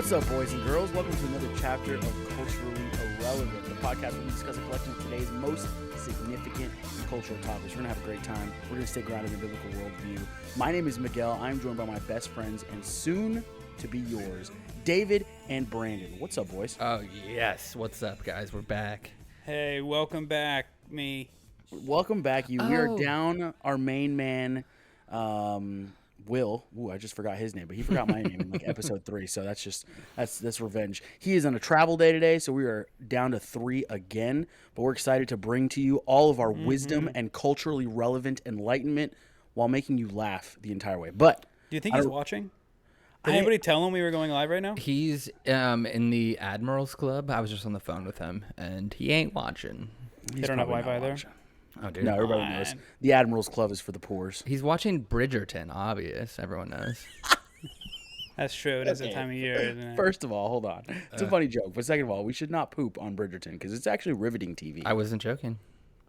What's up, boys and girls? Welcome to another chapter of Culturally Irrelevant, the podcast where we discuss a collection of today's most significant cultural topics. We're going to have a great time. We're going to stay grounded in the biblical worldview. My name is Miguel. I'm joined by my best friends and soon to be yours, David and Brandon. What's up, boys? Oh, yes. What's up, guys? We're back. Hey, welcome back, me. Welcome back, you. We are down our main man, Will. Ooh, I just forgot his name, but he forgot my name in like episode 3. So that's revenge. He is on a travel day today, so we are down to 3 again. But we're excited to bring to you all of our wisdom and culturally relevant enlightenment while making you laugh the entire way. But do you think he's watching? Did anybody tell him we were going live right now? He's in the Admirals Club. I was just on the phone with him, and he ain't watching. They don't have Wi-Fi there? Oh, dude. No, everybody knows. The Admirals Club is for the poors. He's watching Bridgerton, obvious. Everyone knows. That's true. It is that time of year, isn't it? First of all, hold on. It's a funny joke. But second of all, we should not poop on Bridgerton because it's actually riveting TV. I wasn't joking.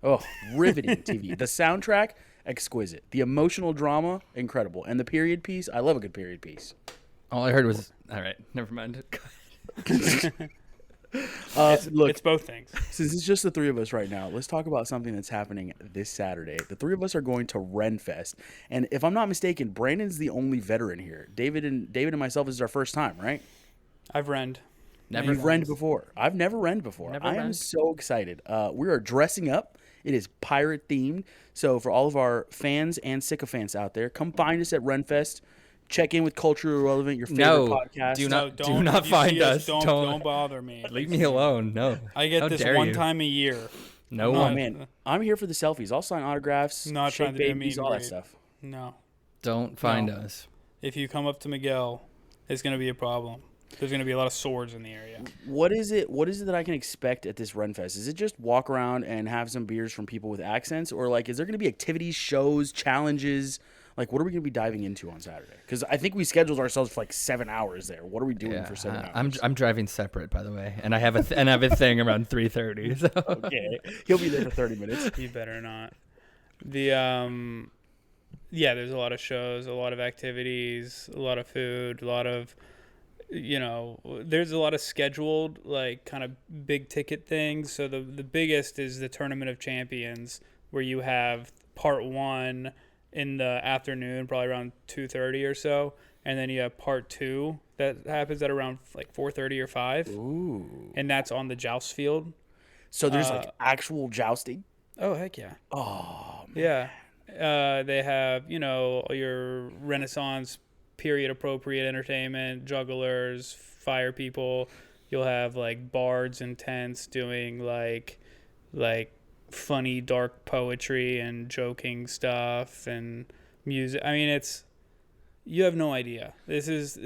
Oh, riveting TV. The soundtrack, exquisite. The emotional drama, incredible. And the period piece, I love a good period piece. All I heard was, all right, never mind. It's both things. Since it's just the 3 of us right now, let's talk about something that's happening this Saturday. The 3 of us are going to Renfest. And if I'm not mistaken, Brandon's the only veteran here. David and myself, this is our first time, right? I've renned. You've renned before. I've never renned before. I am so excited. We are dressing up. It is pirate themed. So for all of our fans and sycophants out there, come find us at Renfest. Check in with Culturally Relevant, your favorite podcast. Do not find us. Don't bother me. Leave me alone. No. I get this one time a year. No Oh, one. man. I'm here for the selfies. I'll sign autographs, Not shake trying to do babies, meet all and that greet. stuff. No. Don't find us. If you come up to Miguel, it's going to be a problem. There's going to be a lot of swords in the area. What is it that I can expect at this Renfest? Is it just walk around and have some beers from people with accents? Or, like, is there going to be activities, shows, challenges? Like, what are we going to be diving into on Saturday? Because I think we scheduled ourselves for like 7 hours there. What are we doing for 7 hours? I'm driving separate, by the way, and I have a thing around 3:30. So. Okay, he'll be there for 30 minutes. You better not. There's a lot of shows, a lot of activities, a lot of food, a lot of, there's a lot of scheduled, like, kind of big ticket things. So the biggest is the Tournament of Champions, where you have part 1 in the afternoon, probably around 2:30 or so, and then you have part 2 that happens at around like 4:30 or 5. Ooh. And that's on the joust field. So there's like actual jousting? Oh, heck yeah. Oh, man. Yeah. They have, your Renaissance period appropriate entertainment, jugglers, fire people. You'll have like bards and tents doing like funny dark poetry and joking stuff and music. I mean, you have no idea. There's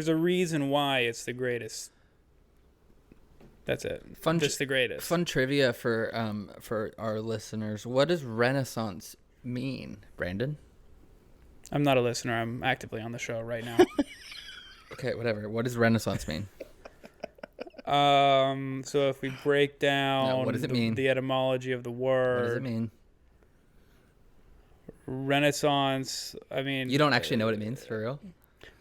a reason why it's the greatest. That's it. Just the greatest. Fun trivia for our listeners. What does Renaissance mean, Brandon? I'm not a listener. I'm actively on the show right now. Okay, whatever. What does Renaissance mean? So if we break down what does it mean? The etymology of the word. What does it mean? Renaissance, I mean... You don't actually know what it means, for real?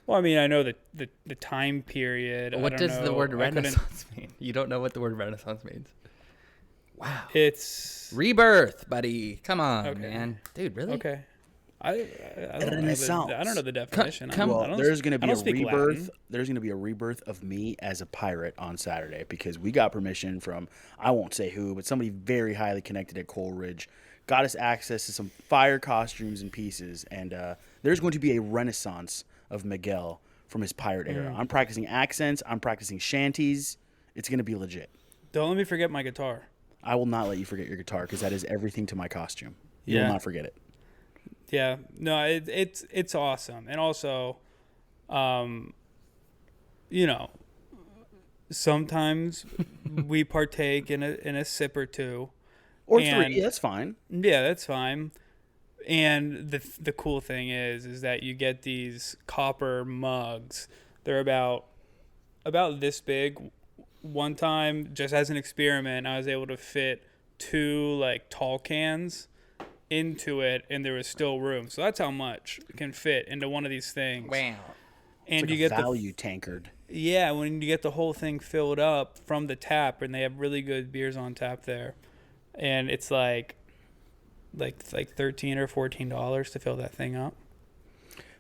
Well, I mean, I know the time period. What does the word Renaissance mean? You don't know what the word Renaissance means. Wow. It's... Rebirth, buddy. Come on, Okay. man. Dude, really? Okay. I don't know the definition. There's going to be a rebirth. Latin. There's going to be a rebirth of me as a pirate on Saturday because we got permission from, I won't say who, but somebody very highly connected at Coleridge got us access to some fire costumes and pieces, and there's going to be a renaissance of Miguel from his pirate era. I'm practicing accents. I'm practicing shanties. It's going to be legit. Don't let me forget my guitar. I will not let you forget your guitar because that is everything to my costume. You will not forget it. Yeah, no, it's awesome, and also, sometimes we partake in a sip or two, or 3. That's fine. Yeah, that's fine. And the cool thing is that you get these copper mugs. They're about this big. One time, just as an experiment, I was able to fit 2 like tall cans into it, and there was still room. So that's how much can fit into one of these things. Wow. It's And like you a get value tankard. Yeah, when you get the whole thing filled up from the tap, and they have really good beers on tap there, and it's like $13 or $14 to fill that thing up.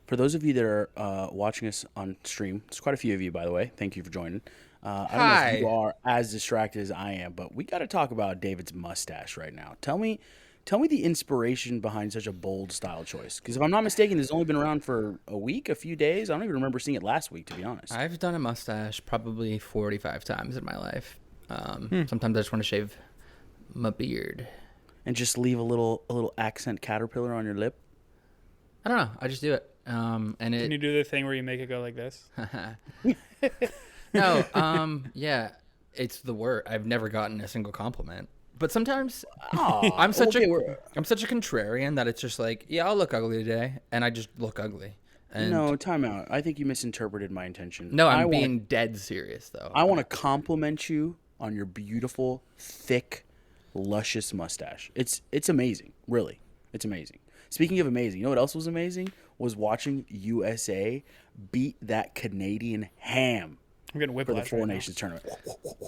For those of you that are watching us on stream, there's quite a few of you, by the way. Thank you for joining. I don't know if you are as distracted as I am, but we got to talk about David's mustache right now. Tell me the inspiration behind such a bold style choice. Because if I'm not mistaken, it's only been around for a week, a few days. I don't even remember seeing it last week, to be honest. I've done a mustache probably 45 times in my life. Sometimes I just want to shave my beard. And just leave a little accent caterpillar on your lip? I don't know. I just do it. Can you do the thing where you make it go like this? No, yeah, it's the word. I've never gotten a single compliment. But sometimes I'm such a contrarian that it's just like, yeah, I'll look ugly today, and I just look ugly. And no, time out. I think you misinterpreted my intention. No, I'm being dead serious, though. I want to compliment you on your beautiful, thick, luscious mustache. It's amazing, really. It's amazing. Speaking of amazing, you know what else was amazing? Was watching USA beat that Canadian ham. I'm getting for the whiplash Four Nations tournament.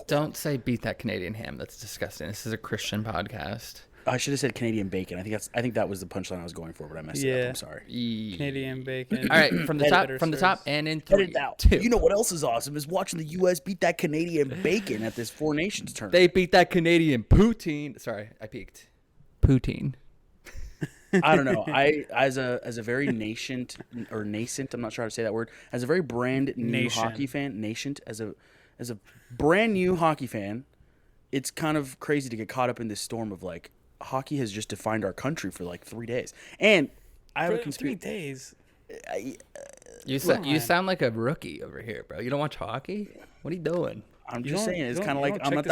Don't say beat that Canadian ham. That's disgusting. This is a Christian podcast. I should have said Canadian bacon. I think that was the punchline I was going for, but I messed it up. I'm sorry. Canadian bacon. All right, from the top, and in 3, 2. You know what else is awesome is watching the U.S. beat that Canadian bacon at this Four Nations tournament. They beat that Canadian poutine. Sorry, I peeked. Poutine. I don't know. I as a very nascent, I'm not sure how to say that word. As a very brand new hockey fan, as a brand new hockey fan, it's kind of crazy to get caught up in this storm of like hockey has just defined our country for like 3 days. And I have a conspiracy. 3 days. You sound like a rookie over here, bro. You don't watch hockey? What are you doing? I'm just saying, it's kind of like I'm at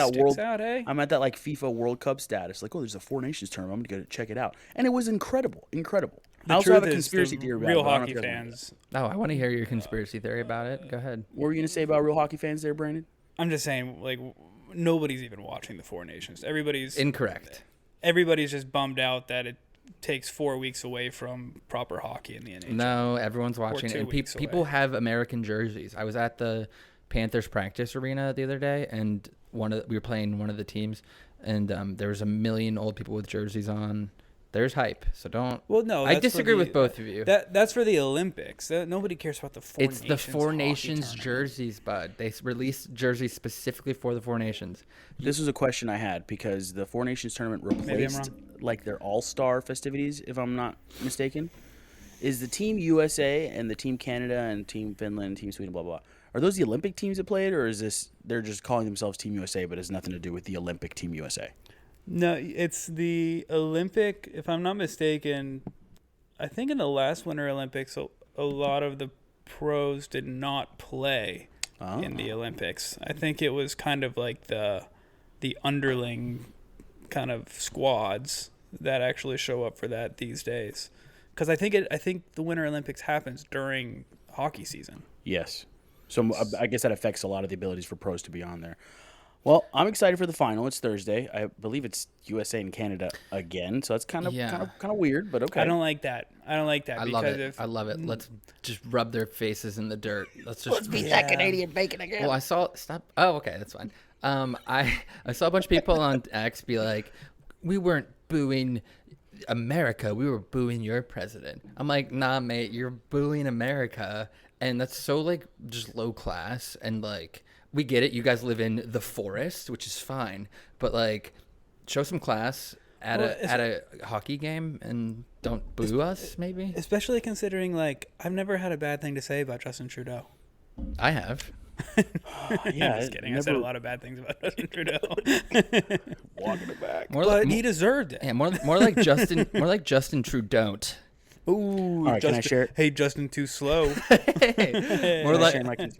that like FIFA World Cup status. Like, oh, there's a Four Nations tournament. I'm gonna go check it out, and it was incredible. I also have a conspiracy theory about real it, hockey fans. Oh, I want to hear your conspiracy theory about it. Go ahead. What were you gonna say about real hockey fans there, Brandon? I'm just saying, like, nobody's even watching the Four Nations. Everybody's incorrect. Everybody's just bummed out that it takes 4 weeks away from proper hockey in the NHL. No, everyone's watching it, and people have American jerseys. I was at the Panthers practice arena the other day, and we were playing one of the teams, and there was 1 million old people with jerseys on. There's hype, so don't. Well, no, I disagree with both of you. That's for the Olympics. Nobody cares about the Four Nations. It's the Four Nations jerseys, bud. They released jerseys specifically for the Four Nations. This was a question I had because the Four Nations tournament replaced like their All-Star festivities, if I'm not mistaken. Is the Team USA and the Team Canada and Team Finland and Team Sweden, blah, blah, are those the Olympic teams that played, or is this they're just calling themselves Team USA, but it has nothing to do with the Olympic Team USA? No, it's the Olympic. If I'm not mistaken, I think in the last Winter Olympics, a lot of the pros did not play in the Olympics. I think it was kind of like the underling kind of squads that actually show up for that these days. Because I think the Winter Olympics happens during hockey season. Yes. So I guess that affects a lot of the abilities for pros to be on there. Well, I'm excited for the final. It's Thursday. I believe it's USA and Canada again, so it's kind of weird, but okay. I don't like that. I love it. Let's just rub their faces in the dirt. Let's beat that Canadian bacon again. Well, I saw Oh, okay, that's fine. I saw a bunch of people on X be like, we weren't booing America, we were booing your president. I'm like, nah, mate, you're booing America, and that's so like just low class. And like, we get it, you guys live in the forest, which is fine, but like, show some class at a hockey game and don't boo us, maybe. Especially considering like I've never had a bad thing to say about Justin Trudeau. I have. Yeah, just kidding. I said a lot of bad things about Justin Trudeau. Walking it back. But he deserved it. Yeah, more like Justin. More like Justin Trudeau. Ooh, all right, can I share it? Hey, Justin, too slow.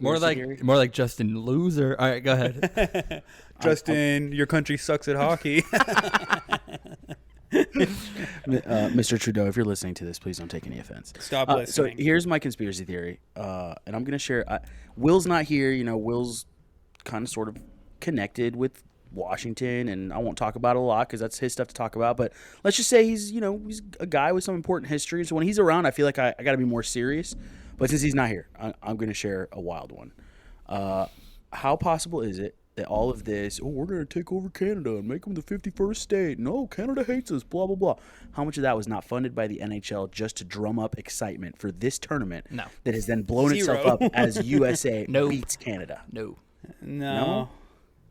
more like Justin loser. All right, go ahead. Justin, your country sucks at hockey. Mr. Trudeau, if you're listening to this, please don't take any offense. Stop listening. So here's my conspiracy theory, and I'm going to share. Will's not here. You know, Will's kind of sort of connected with Washington, and I won't talk about it a lot because that's his stuff to talk about. But let's just say he's a guy with some important history. So when he's around, I feel like I got to be more serious. But since he's not here, I'm going to share a wild one. How possible is it that all of this, oh, we're going to take over Canada and make them the 51st state. No, Canada hates us, blah, blah, blah. How much of that was not funded by the NHL just to drum up excitement for this tournament No. that has then blown itself up as USA Nope. beats Canada? No. No.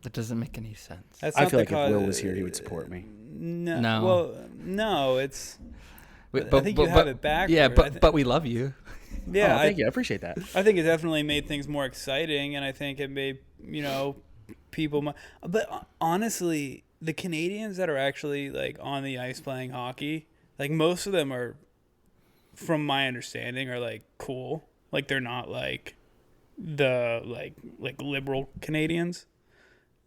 That doesn't make any sense. That's I not feel the like if Will was here, he would support me. No. No. Well, no, it's. Wait, I think you have it backwards. Yeah, but we love you. Yeah, Oh, thank you. I appreciate that. I think it definitely made things more exciting, and I think it made people. But honestly, the Canadians that are actually like on the ice playing hockey, like most of them are, from my understanding, are like cool. Like they're not like the like liberal Canadians.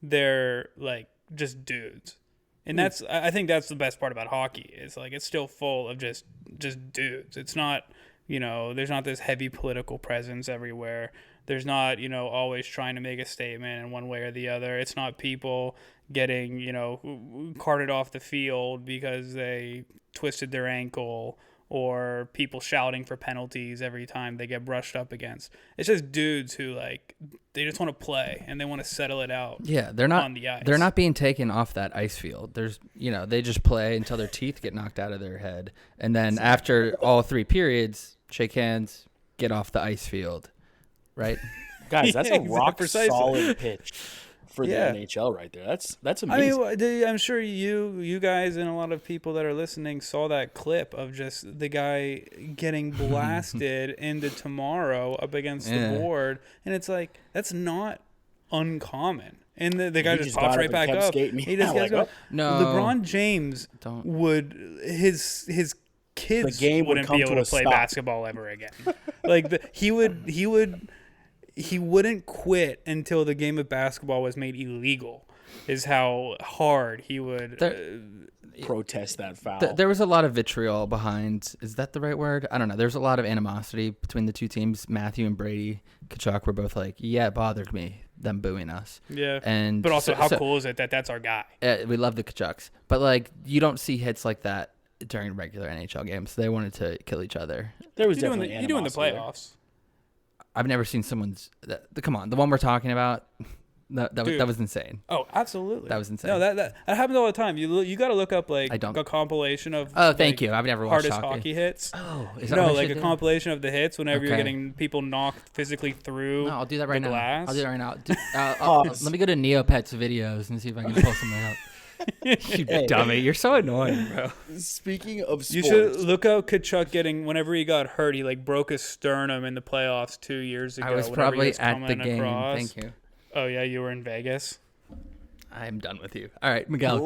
They're like just dudes. And I think that's the best part about hockey. It's like it's still full of just dudes. It's not, there's not this heavy political presence everywhere. There's not, always trying to make a statement in one way or the other. It's not people getting, carted off the field because they twisted their ankle, or people shouting for penalties every time they get brushed up against. It's just dudes who they just want to play and they want to settle it out. Yeah, they're not on the ice. They're not being taken off that ice field. There's they just play until their teeth get knocked out of their head, and then after all 3 periods, shake hands, get off the ice field, right? Guys, that's a rock precisely. solid pitch for the Yeah. NHL right there. That's I amazing. mean, I'm sure you guys and a lot of people that are listening saw that clip of just the guy getting blasted into tomorrow up against Yeah. the board, and it's like that's not uncommon. And the guy He just just pops got right up and back kept up. skating. He just Yeah, gets like, up. No. LeBron James Don't. would his kids The game would wouldn't come be able to to a play stop. basketball ever again. He wouldn't quit until the game of basketball was made illegal. Is how hard he would. Protest that foul. There was a lot of vitriol behind. Is that the right word? I don't know. There's a lot of animosity between the two teams. Matthew and Brady Kachuk were both like, yeah, it bothered me, them booing us. Yeah. And But also, so- how so- cool is it that that's our guy? We love the Kachucks, but you don't see hits like that during regular NHL games. They wanted to kill each other. There was You doing definitely you doing the animosity there. playoffs? I've never seen someone's. Come on, the one we're talking about. Dude. That was insane. Oh, absolutely. That was insane. No, that happens all the time. You got to look up I don't. a compilation of. Oh, thank you. I've never watched hardest hockey hits. Oh, is that No, what I like should a do? compilation of the hits whenever you're Okay. getting people knocked physically through. No, I'll do that right the now. glass. I'll do that right now. Pause. Let me go to Neopets videos and see if I can pull something up. You dummy, you're so annoying, bro. Speaking of sports, You should look out Kachuk whenever he got hurt, he broke his sternum in the playoffs 2 years ago. I was whenever he probably was at the coming game. across. Thank you. Oh yeah, you were in Vegas. I'm done with you. All right, Miguel,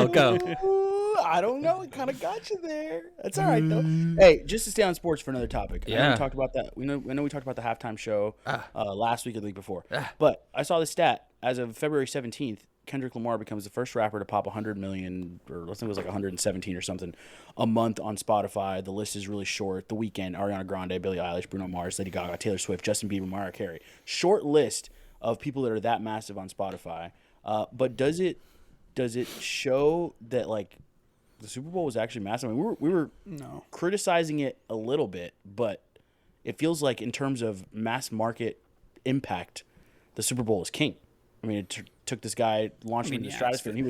go. Ooh, I don't know. It kind of got you there. That's all right though. Hey, just to stay on sports for another topic. I know Yeah. we talked about that. I know we talked about the halftime show last week or the week before. Ah. But I saw the stat as of February 17th. Kendrick Lamar becomes the first rapper to pop 100 million, or I think it was 117 or something, a month on Spotify. The list is really short. The Weeknd, Ariana Grande, Billie Eilish, Bruno Mars, Lady Gaga, Taylor Swift, Justin Bieber, Mariah Carey. Short list of people that are that massive on Spotify. But does it show that the Super Bowl was actually massive? I mean, we were No. criticizing it a little bit, but it feels like in terms of mass market impact, the Super Bowl is king. I mean, it took this guy, launched him into the stratosphere, and he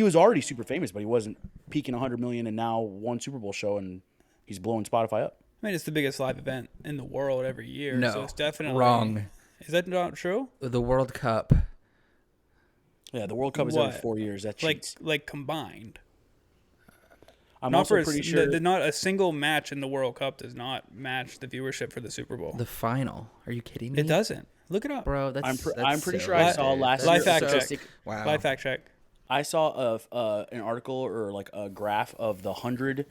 was already super famous, but he wasn't peaking 100 million, and now one Super Bowl show, and he's blowing Spotify up. I mean, it's the biggest live event in the world every year. No, so it's definitely wrong. Is that not true? The World Cup. Yeah, the World Cup is What? every 4 years. That Like cheats. combined. I'm Not also for pretty sure. not a single match in the World Cup does not match the viewership for the Super Bowl. The final. Are you kidding me? It doesn't. Look it up. Bro, that's I'm pretty so sure I bad. saw last Live year. fact check. Wow. Live fact check. I saw an article or a graph of the 100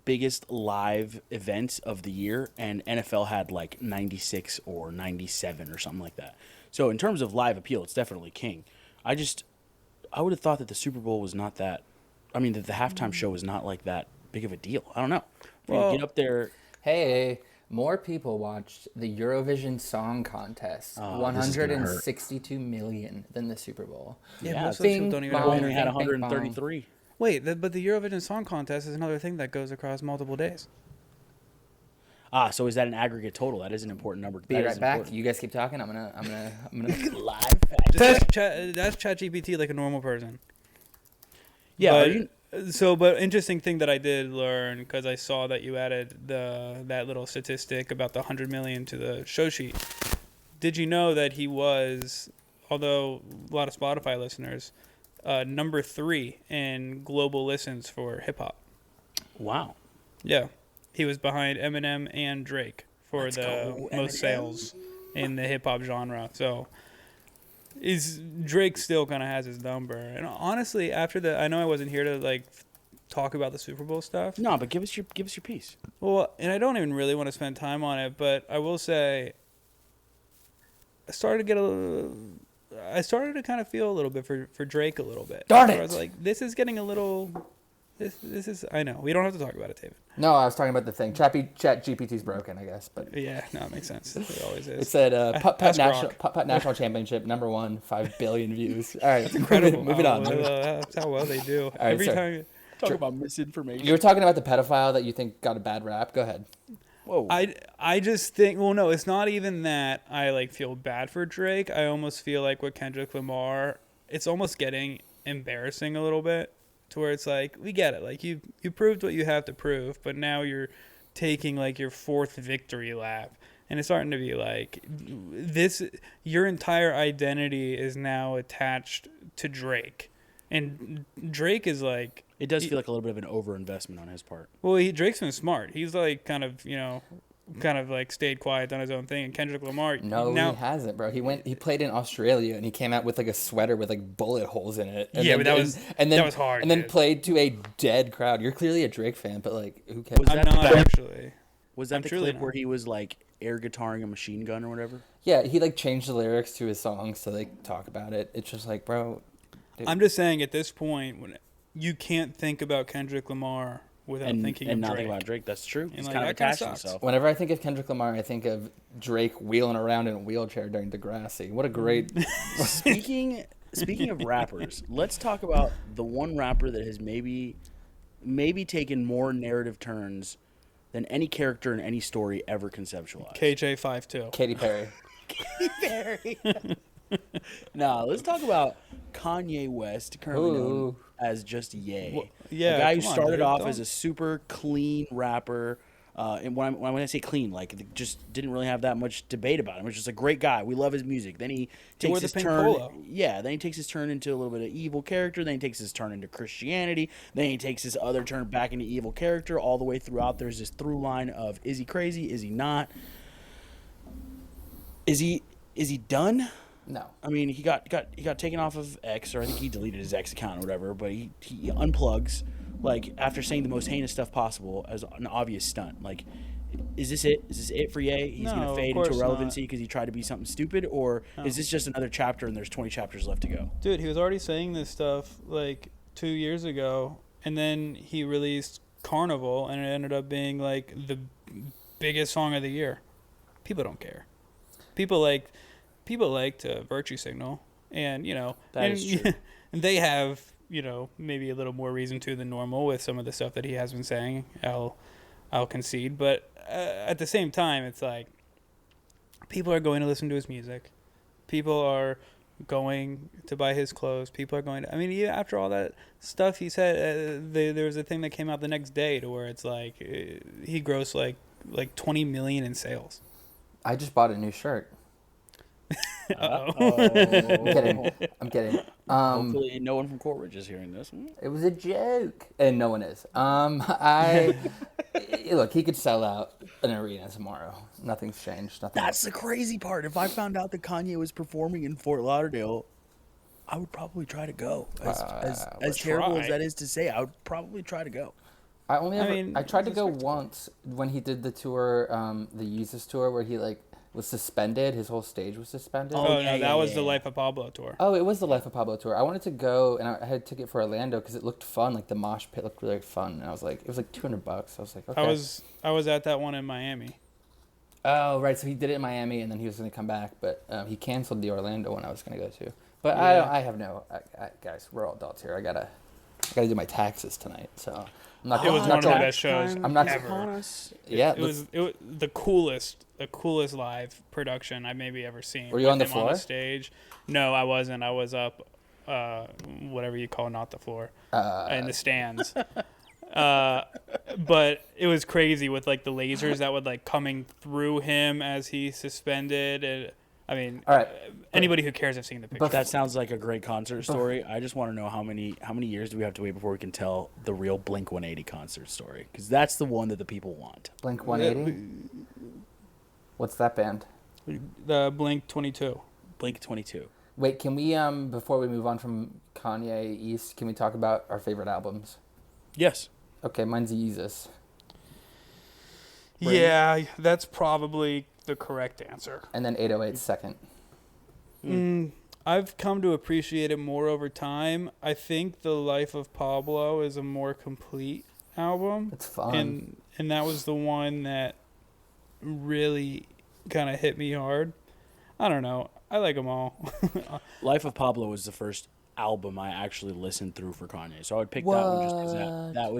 biggest live events of the year, and NFL had 96 or 97 or something like that. So in terms of live appeal, it's definitely king. I would have thought that the Super Bowl was not that. I mean, that the halftime show was not that big of a deal. I don't know. For you to get up there. Hey, more people watched the Eurovision Song Contest, Oh, this is gonna hurt. 162 million than the Super Bowl. Yeah, Yeah, most of those people Bing don't even bong. know. Only had Bing, bing, 133. Wait, but the Eurovision Song Contest is another thing that goes across multiple days. So is that an aggregate total? That is an important number. Be That right is back. important. You guys keep talking. I'm gonna Live fact. That's ChatGPT like a normal person. Yeah. But, are you- but interesting thing that I did learn, because I saw that you added that little statistic about the 100 million to the show sheet. Did you know that he was, although a lot of Spotify listeners, number 3 in global listens for hip hop? wow. Yeah, he was behind Eminem and Drake for Let's the go, most Eminem. sales in the hip hop genre. So, Drake still kind of has his number. And honestly, after I know I wasn't here to like talk about the Super Bowl stuff. No, but give us your piece. Well, and I don't even really want to spend time on it, but I will say, I started to kind of feel a little bit for Drake a little bit. Darn Where it! I was like, this is getting a little. This is. I know we don't have to talk about it, David. No, I was talking about the thing. Chat GPT's broken, I guess, but Yeah, no, it makes sense. It always is. it said Putt Ask National Rock. Putt National Championship #1, 5 billion views. All right, that's Incredible. Moving on. That's how well they do. right, Every sir. time. Talk about misinformation. You were talking about the pedophile that you think got a bad rap. Go ahead. Whoa. I just think, well, no, it's not even that I like feel bad for Drake. I almost feel like with Kendrick Lamar, it's almost getting embarrassing a little bit, to where it's like, we get it, like you proved what you have to prove, but now you're taking like your 4th victory lap, and it's starting to be like your entire identity is now attached to Drake, and Drake is like, it does feel like a little bit of an overinvestment on his part. well, Drake's been smart. He's like kind of like stayed quiet, done his own thing. And Kendrick Lamar, No, now, he hasn't, bro. He played in Australia and he came out with like a sweater with like bullet holes in it. And Yeah, then, but that was hard, And then dude. played to a dead crowd. You're clearly a Drake fan, but like, who cares? Was I'm that not the- actually. Was that I'm the truly clip not. where he was like air guitaring a machine gun or whatever? Yeah, he like changed the lyrics to his songs to like talk about it. It's just like, bro. Dude. I'm just saying at this point, when you can't think about Kendrick Lamar without thinking of not Drake. thinking about Drake. That's true. He's like, kind of that kinda attached sucks. himself. Whenever I think of Kendrick Lamar, I think of Drake wheeling around in a wheelchair during Degrassi. What a great. Speaking of rappers, let's talk about the one rapper that has maybe taken more narrative turns than any character in any story ever conceptualized. KJ52. Katy Perry. Perry. No, let's talk about Kanye West, currently known Ooh. as just Ye. Well, yeah, a guy who come on, started dude, off don't- as a super clean rapper. And when I say clean, like just didn't really have that much debate about him. He was just a great guy. We love his music. Then he takes wore the his pink turn. polo. Yeah, then he takes his turn into a little bit of evil character. Then he takes his turn into Christianity. Then he takes his other turn back into evil character. All the way throughout, there's this through line of: is he crazy? Is he not? Is he done? No. I mean, he got taken off of X, or I think he deleted his X account or whatever. But he unplugs, like after saying the most heinous stuff possible as an obvious stunt. Like, is this it? Is this it for Ye? He's No, gonna of fade course into not. irrelevancy because he tried to be something stupid, or is this just another chapter and there's 20 chapters left to go? Dude, he was already saying this stuff like 2 years ago, and then he released Carnival, and it ended up being like the biggest song of the year. People don't care. People like to virtue signal, and That is true. and they have maybe a little more reason to than normal with some of the stuff that he has been saying. I'll concede, but at the same time, it's like people are going to listen to his music. People are going to buy his clothes. People are going to. I mean, after all that stuff he said, there was a thing that came out the next day to where it's like he grossed like 20 million in sales. I just bought a new shirt. Uh-oh. I'm kidding. Hopefully, no one from Courtridge is hearing this. It was a joke, and no one is. Look, he could sell out an arena tomorrow. Nothing's changed. Nothing. That's the crazy part. If I found out that Kanye was performing in Fort Lauderdale, I would probably try to go. As terrible as that is to say, I would probably try to go. I tried to go once when he did the tour, the Yeezus tour, where he like was suspended. His whole stage was suspended. Oh, yeah, no, that was the yeah. Life of Pablo tour. Oh, it was the Life of Pablo tour. I wanted to go, and I had a ticket for Orlando because it looked fun. Like the mosh pit looked really fun, and I was like, it was like $200. I was like, okay. I was at that one in Miami. Oh, right. So he did it in Miami, and then he was going to come back, but he canceled the Orlando one I was going to go to. But yeah. I have no, guys. We're all adults here. I got to do my taxes tonight, so I'm not. It was I'm one not of the going- best shows I'm not- ever. Yeah, It was the coolest live production I've maybe ever seen. Were you with on the him floor? On the stage? No, I wasn't. I was up, whatever you call not the floor, in the stands. But it was crazy with like the lasers that would like coming through him as he suspended. And I mean, All right. anybody who cares have seen the picture. That sounds like a great concert story. I just want to know how many years do we have to wait before we can tell the real Blink 180 concert story? Because that's the one that the people want. Blink 180. What's that band? The Blink 22. Blink 22. Wait, can we before we move on from Kanye East, can we talk about our favorite albums? Yes. Okay, mine's Yeezus. Yeah, that's probably the correct answer. And then 808's second. I've come to appreciate it more over time. I think The Life of Pablo is a more complete album. It's fun. And that was the one that really kind of hit me hard. I don't know. I like them all. Life of Pablo was the first album I actually listened through for Kanye, so I would pick that one just because that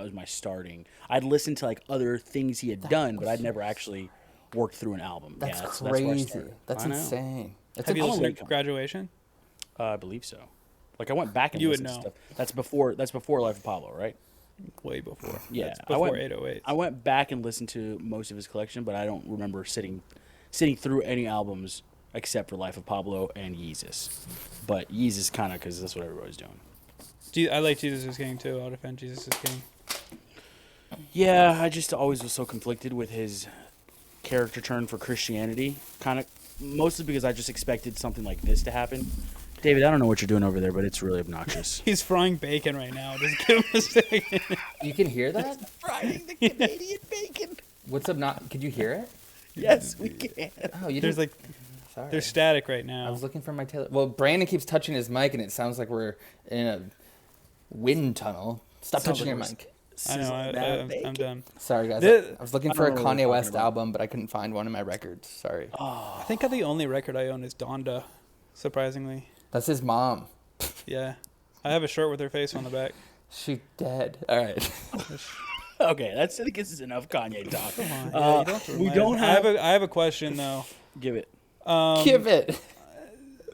was my starting. I'd listened to like other things he had done, but I'd never actually worked through an album. That's where I crazy. started. That's I know. insane. It's Have you listened like to 'em. Graduation? I believe so. Like I went back and You would listened to know. stuff. That's before Life of Pablo, right? Way before. Yeah, That's I before went- 808. I went back and listened to most of his collection, but I don't remember sitting through any albums except for Life of Pablo and Yeezus. But Yeezus kind of because that's what everybody's doing. I like Jesus is King too. I'll defend Jesus is King. Yeah, I just always was so conflicted with his character turn for Christianity, kind of mostly because I just expected something like this to happen. David, I don't know what you're doing over there, but it's really obnoxious. He's frying bacon right now. Just give him a second. You can hear that? Frying the Canadian bacon. What's up? Not? Could you hear it? Yes, we can. Oh, you There's didn't. like Sorry. there's static right I now. was looking for my Taylor. Well, Brandon keeps touching his mic, and it sounds like we're in a wind tunnel. Stop Sounds touching like your we're mic. I know. Sizzling that I'm bacon. done. Sorry, guys. The- I was looking I for a don't know what we're Kanye talking West about. album, but I couldn't find one in my records. Sorry. I think the only record I own is Donda. Surprisingly, That's his mom. yeah. I have a shirt with her face on the back. She dead. All right. Okay, I think this is enough Kanye talk. Come on. Yeah, you don't have to we remind don't us. have. I have a question though. Give it. Give it.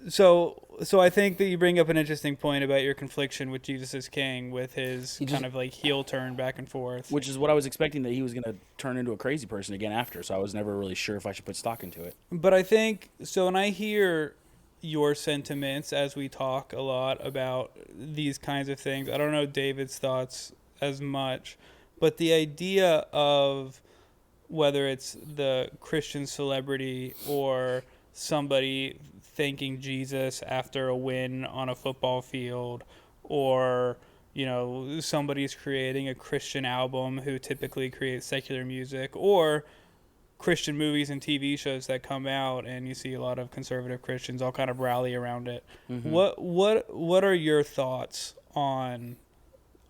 So I think that you bring up an interesting point about your confliction with Jesus is King, with his He just- kind of like heel turn back and forth. Which is what I was expecting, that he was going to turn into a crazy person again after. So I was never really sure if I should put stock into it. But I think so. When I hear your sentiments as we talk a lot about these kinds of things, I don't know David's thoughts as much, but the idea of whether it's the Christian celebrity or somebody thanking Jesus after a win on a football field, or somebody's creating a Christian album who typically creates secular music, or Christian movies and TV shows that come out and you see a lot of conservative Christians all kind of rally around it. Mm-hmm. What are your thoughts on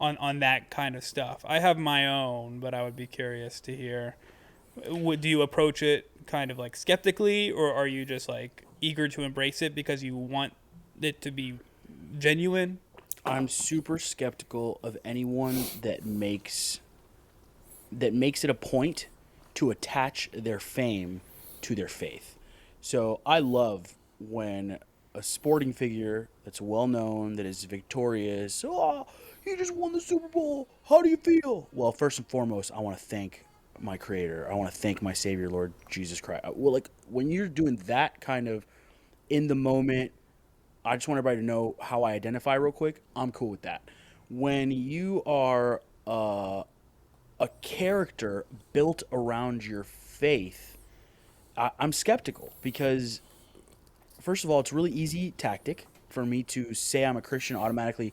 that kind of stuff? I have my own, but I would be curious to hear. Do you approach it kind of like skeptically, or are you just like eager to embrace it because you want it to be genuine? I'm super skeptical of anyone that makes it a point to attach their fame to their faith. So I love when a sporting figure that's well known, that is victorious, he just won the Super Bowl, how do you feel? Well, first and foremost, I want to thank my creator. I want to thank my savior, Lord Jesus Christ. Well, like when you're doing that kind of in the moment, I just want everybody to know how I identify real quick. I'm cool with that. When you are a character built around your faith, I'm skeptical because, first of all, it's a really easy tactic for me to say I'm a Christian automatically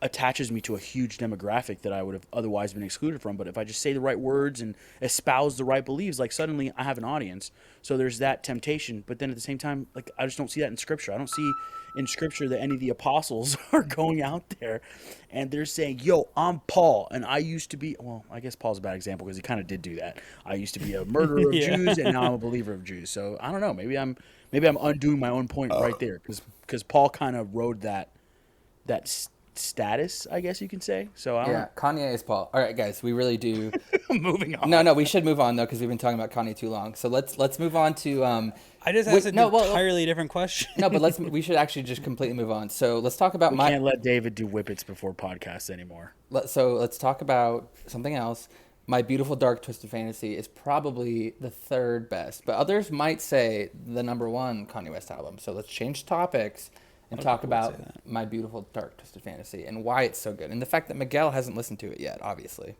attaches me to a huge demographic that I would have otherwise been excluded from. But if I just say the right words and espouse the right beliefs, like suddenly I have an audience. So there's that temptation. But then at the same time, like I just don't see that in Scripture. I don't see in Scripture that any of the apostles are going out there and they're saying, yo, I'm Paul and I used to be, well, I guess Paul's a bad example because he kind of did do that. I used to be a murderer of Yeah. Jews and now I'm a believer of Jews. So I don't know. Maybe I'm undoing my own point right there because Paul kind of rode that status, I guess you can say. So I don't Yeah, Kanye is Paul. All right, guys, we really do. moving on. No, we should move on though because we've been talking about Kanye too long. So let's move on to. I just asked an entirely different question. No, but we should actually just completely move on. So let's talk about We can't let David do whippets before podcasts anymore. So let's talk about something else. My Beautiful Dark Twisted Fantasy is probably the third best, but others might say the number one Kanye West album. So let's change topics and talk about My Beautiful Dark Twisted Fantasy and why it's so good, and the fact that Miguel hasn't listened to it yet, obviously.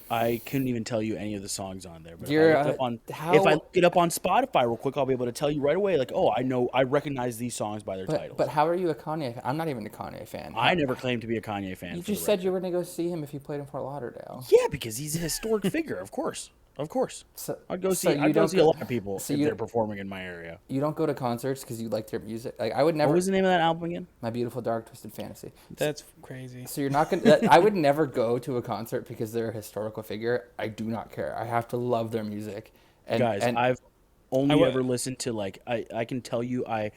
I couldn't even tell you any of the songs on there. But You're, if I look it up on Spotify real quick, I'll be able to tell you right away. Like, oh, I recognize these songs by their titles. But how are you a Kanye fan? I'm not even a Kanye fan. I never claimed to be a Kanye fan. You just said you were going to go see him if he played in Fort Lauderdale. Yeah, because he's a historic figure, of course. Of course. So, I'd go see a lot of people if they're performing in my area. You don't go to concerts because you like their music? Like, I would never. What was the name of that album again? My Beautiful Dark Twisted Fantasy. That's crazy. So you're not going to... I would never go to a concert because they're a historical figure. I do not care. I have to love their music. I've only ever listened to, like, I can tell you I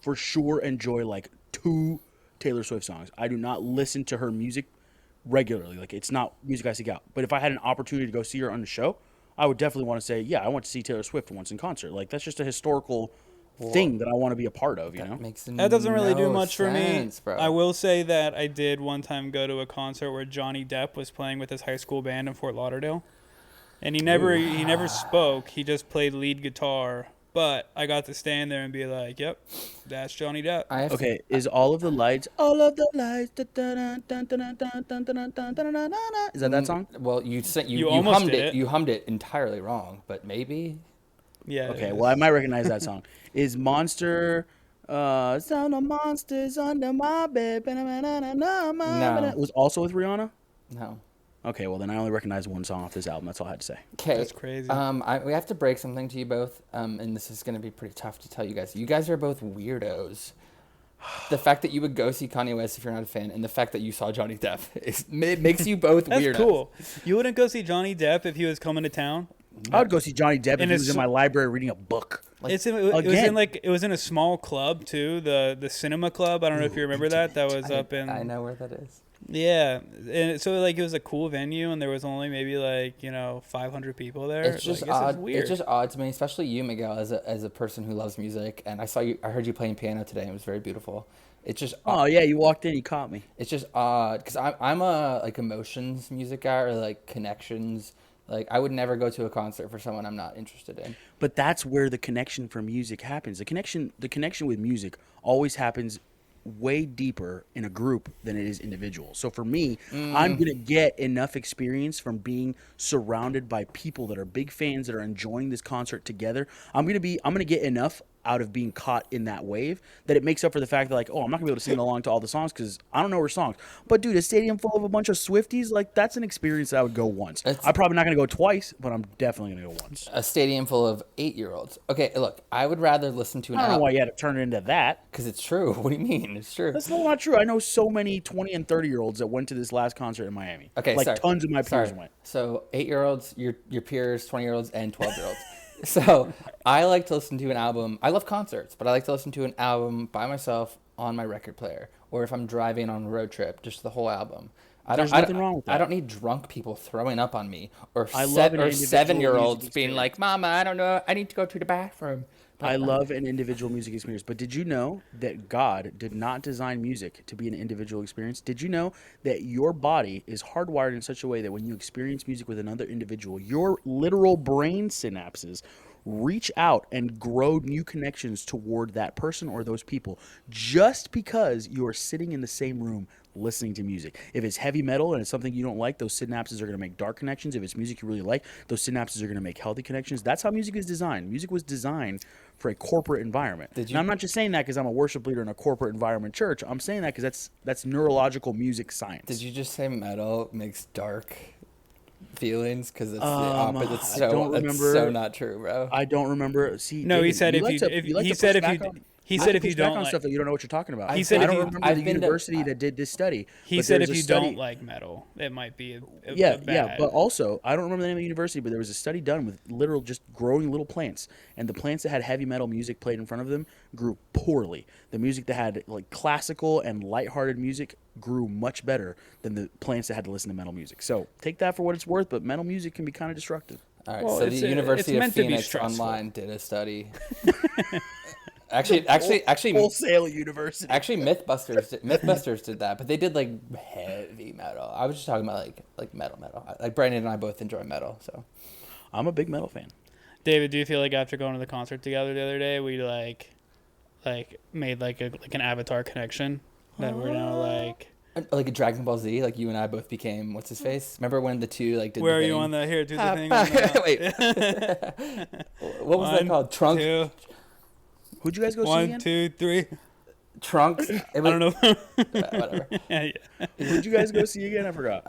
for sure enjoy, like, 2 Taylor Swift songs. I do not listen to her music regularly. Like, it's not music I seek out. But if I had an opportunity to go see her on the show, I would definitely want to say, yeah, I want to see Taylor Swift once in concert. Like, that's just a historical thing that I want to be a part of, you know? That doesn't really do much for me. Bro. I will say that I did one time go to a concert where Johnny Depp was playing with his high school band in Fort Lauderdale. And he never spoke. He just played lead guitar. But I got to stand there and be like, yep, that's Johnny Depp. Okay, is all of the lights, is that song? Well, you almost hummed did it. You hummed it entirely wrong, but maybe. Yeah. Okay, well, I might recognize that song. Is Monster... Sound of monsters under my bed. No. Was also with Rihanna? No. Okay, well then I only recognize one song off this album. That's all I had to say. Okay, that's crazy. We have to break something to you both, and this is going to be pretty tough to tell you guys. You guys are both weirdos. The fact that you would go see Kanye West if you're not a fan, and the fact that you saw Johnny Depp, it makes you both that's weirdos. Cool. You wouldn't go see Johnny Depp if he was coming to town? I would go see Johnny Depp if he was in my library reading a book. Like, it was in a small club too, the Cinema Club. I don't know if you remember that. That was up in. I know where that is. Yeah, and so like it was a cool venue, and there was only maybe 500 people there. It's just odd. It's weird. It's just odd to me, especially you, Miguel, as a person who loves music. And I heard you playing piano today, and it was very beautiful. It's just odd. Oh yeah, you walked in, you caught me. It's just odd because I'm a emotions music guy or like connections. Like, I would never go to a concert for someone I'm not interested in. But that's where the connection for music happens. The connection with music always happens way deeper in a group than it is individual. So for me, I'm going to get enough experience from being surrounded by people that are big fans that are enjoying this concert together. I'm going to get enough out of being caught in that wave that it makes up for the fact that, like, oh, I'm not gonna be able to sing along to all the songs because I don't know her songs. But dude, a stadium full of a bunch of Swifties, like, that's an experience that I would go once. I'm probably not gonna go twice, but I'm definitely gonna go once. A stadium full of 8-year-olds. Okay, look, I would rather listen to an I don't know why you had to turn it into that. Because it's true. What do you mean? It's true. That's not true. I know so many 20 and 30-year-olds that went to this last concert in Miami. Okay, like, tons of my peers went. So 8-year-olds, your peers, 20-year-olds, and 12-year-olds. So I like to listen to an album. I love concerts, but I like to listen to an album by myself on my record player, or if I'm driving on a road trip, just the whole album. There's nothing wrong with that. I don't need drunk people throwing up on me, or 7-year-olds being like, "Mama, I don't know, I need to go to the bathroom." I love an individual music experience, but did you know that God did not design music to be an individual experience? Did you know that your body is hardwired in such a way that when you experience music with another individual, your literal brain synapses reach out and grow new connections toward that person or those people just because you are sitting in the same room listening to music? If it's heavy metal and it's something you don't like, those synapses are going to make dark connections. If it's music you really like, those synapses are going to make healthy connections. That's how music is designed. Music was designed for a corporate environment. Now, I'm not just saying that because I'm a worship leader in a corporate environment church. I'm saying that because that's neurological music science. Did you just say metal makes dark feelings? Because it's the opposite. It's so not true, bro. I don't remember. See, no, David, he said He said if you push back don't on like, stuff that you don't know what you're talking about. He said I if don't you- remember I've the been to- university that did this study. he but said there's if a you study- don't like metal, it might be a yeah, bad. but also I don't remember the name of the university, but there was a study done with literal just growing little plants, and the plants that had heavy metal music played in front of them grew poorly. The music that had like classical and lighthearted music grew much better than the plants that had to listen to metal music. So take that for what it's worth, but metal music can be kind of destructive. All right, Well, so the it's University of meant to be Phoenix stressful. online did a study. Actually, Wholesale university. Mythbusters did that, but they did like heavy metal. I was just talking about like metal. Like Brandon and I both enjoy metal, so. I'm a big metal fan. David, do you feel like after going to the concert together the other day, we like made like an avatar connection that we're now like? Like a Dragon Ball Z, like you and I both became what's his face? Remember when the two like did Where the are thing? you on the here? Do the thing. On the, Wait. What was that called? Trunk. Who'd you guys go see 1, again? 2, 3. Trunks. I don't know. Whatever. Yeah. Who'd you guys go see again? I forgot.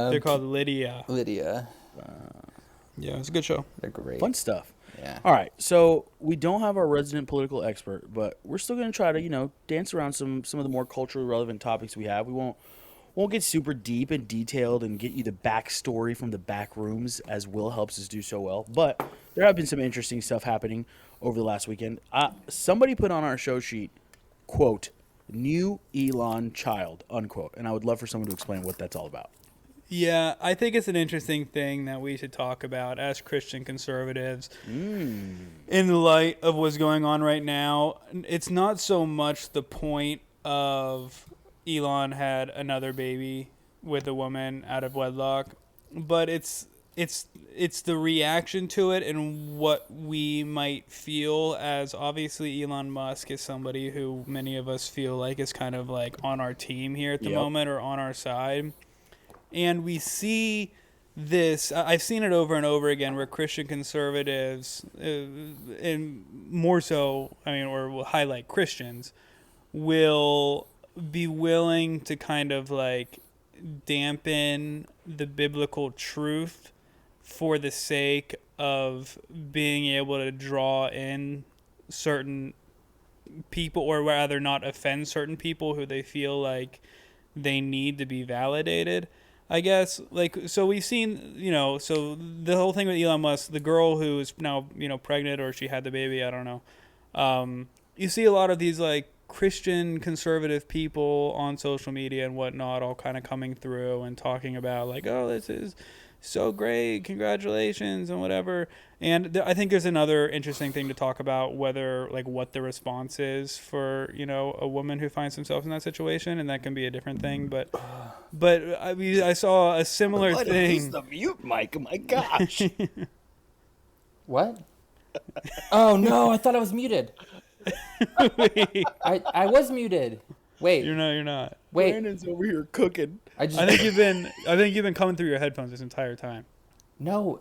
They're called Lydia. Lydia. Yeah, it's a good show. They're great. Fun stuff. Yeah. All right, so we don't have our resident political expert, but we're still going to try to, dance around some of the more culturally relevant topics we have. We won't get super deep and detailed and get you the backstory from the back rooms, as Will helps us do so well. But there have been some interesting stuff happening over the last weekend. Somebody put on our show sheet, quote, "New Elon child," unquote, and I would love for someone to explain what that's all about. Yeah, I think it's an interesting thing that we should talk about as Christian conservatives in light of what's going on right now. It's not so much the point of Elon had another baby with a woman out of wedlock, but it's the reaction to it and what we might feel, as obviously Elon Musk is somebody who many of us feel like is kind of like on our team here at the moment or on our side. And we see this, I've seen it over and over again, where Christian conservatives, and more so, or will highlight Christians, will be willing to kind of like dampen the biblical truth for the sake of being able to draw in certain people, or rather not offend certain people who they feel like they need to be validated. I guess, so we've seen, so the whole thing with Elon Musk, the girl who is now, pregnant, or she had the baby, I don't know. You see a lot of these, Christian conservative people on social media and whatnot all kind of coming through and talking about, oh, this is so great, congratulations, and whatever. And I think there's another interesting thing to talk about, whether, what the response is for, a woman who finds themselves in that situation, and that can be a different thing. But I saw a similar thing. Use the mute mic, oh my gosh. What? Oh no, I thought I was muted. I was muted. Wait. You're not. Wait. Brandon's over here cooking. I think you've been coming through your headphones this entire time. No.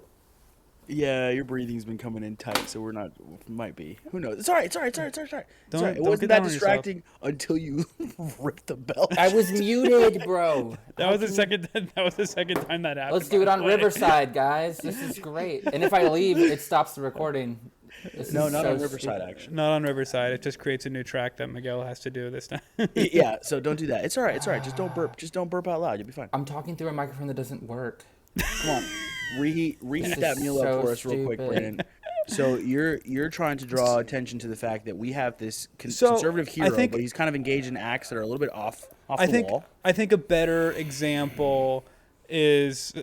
Yeah, your breathing's been coming in tight, so we're not. Might be. Who knows? It's all right. It's all right. It wasn't get that down on distracting until you ripped the bell. I was muted, bro. That was the second time that happened. Let's do it on Riverside, guys. This is great. And if I leave, it stops the recording. No, not on Riverside, actually. Not on Riverside. It just creates a new track that Miguel has to do this time. Yeah, so don't do that. It's all right. Just don't burp. Just don't burp out loud. You'll be fine. I'm talking through a microphone that doesn't work. Come on, reheat that meal up for us real quick, Brandon. So you're trying to draw attention to the fact that we have this conservative hero, but he's kind of engaged in acts that are a little bit off the wall. I think a better example is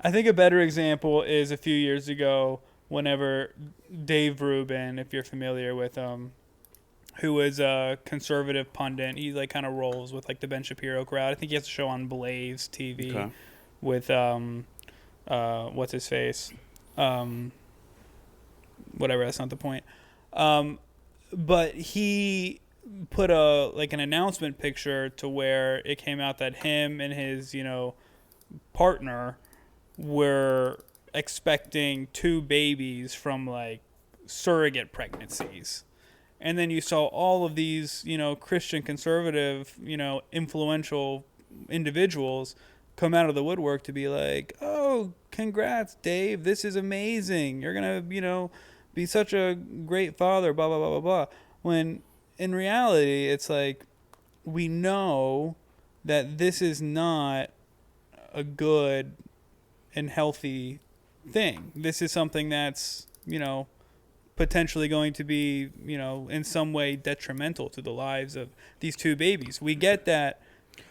a few years ago, whenever Dave Rubin, if you're familiar with him, who is a conservative pundit, he kind of rolls with the Ben Shapiro crowd. I think he has a show on Blaze TV with what's his face, whatever. That's not the point. But he put an announcement picture to where it came out that him and his partner were expecting 2 babies from surrogate pregnancies. And then you saw all of these, Christian conservative, influential individuals come out of the woodwork to be like, "Oh, congrats, Dave. This is amazing. You're going to, be such a great father, blah, blah, blah, blah, blah." when in reality, it's like we know that this is not a good and healthy thing. This is something that's, potentially going to be, in some way detrimental to the lives of these two babies. We get that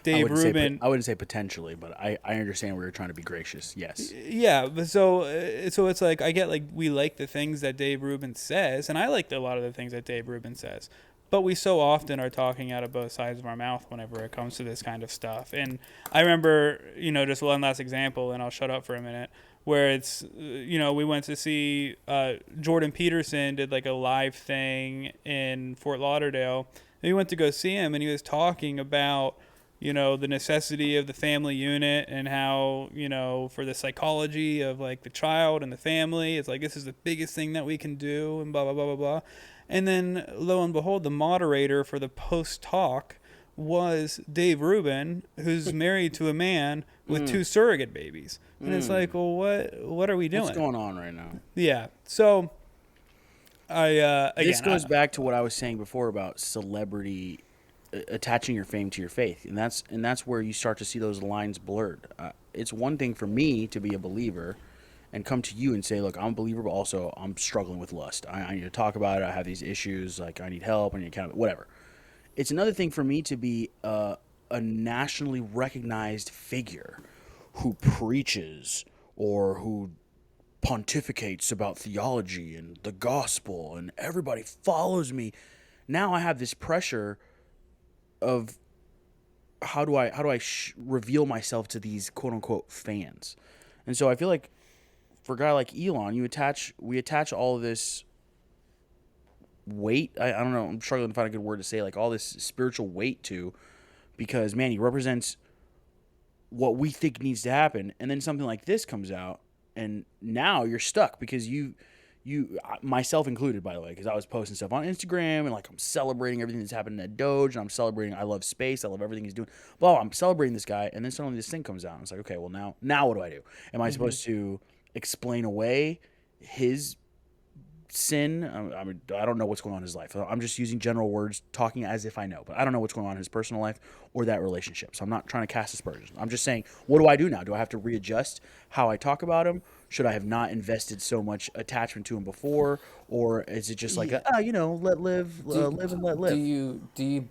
Dave Rubin. I wouldn't say potentially, but I understand where you're trying to be gracious. Yes. Yeah, but so it's like I get like we like the things that Dave Rubin says, and I like a lot of the things that Dave Rubin says. But we so often are talking out of both sides of our mouth whenever it comes to this kind of stuff. And I remember, just one last example, and I'll shut up for a minute, where it's, we went to see Jordan Peterson did like a live thing in Fort Lauderdale. And we went to go see him, and he was talking about, the necessity of the family unit and how, for the psychology of like the child and the family, it's like this is the biggest thing that we can do and blah, blah, blah, blah, blah. And then, lo and behold, the moderator for the post-talk was Dave Rubin, who's married to a man with two surrogate babies. And it's like, well, what are we doing? What's going on right now? Yeah. So, this goes back to what I was saying before about celebrity attaching your fame to your faith, and that's where you start to see those lines blurred. It's one thing for me to be a believer and come to you and say, look, I'm a believer, but also I'm struggling with lust. I need to talk about it. I have these issues. Like, I need help. I need accountability, whatever. It's another thing for me to be a nationally recognized figure who preaches or who pontificates about theology and the gospel, and everybody follows me. Now I have this pressure of how do I reveal myself to these quote unquote fans. And so I feel like for a guy like Elon, we attach all of this weight. I don't know. I'm struggling to find a good word to say, like all this spiritual weight to, because man, he represents what we think needs to happen. And then something like this comes out, and now you're stuck because you, myself included, by the way, because I was posting stuff on Instagram and like I'm celebrating everything that's happening at DOGE, and I'm celebrating. I love space. I love everything he's doing. Well, I'm celebrating this guy, and then suddenly this thing comes out, and it's like, okay, well now what do I do? Am I supposed to explain away his sin? I mean, I don't know what's going on in his life. I'm just using general words, talking as if I know, but I don't know what's going on in his personal life or that relationship. So I'm not trying to cast aspersions. I'm just saying, what do I do now? Do I have to readjust how I talk about him? Should I have not invested so much attachment to him before, or is it just like, let live and let live? Do you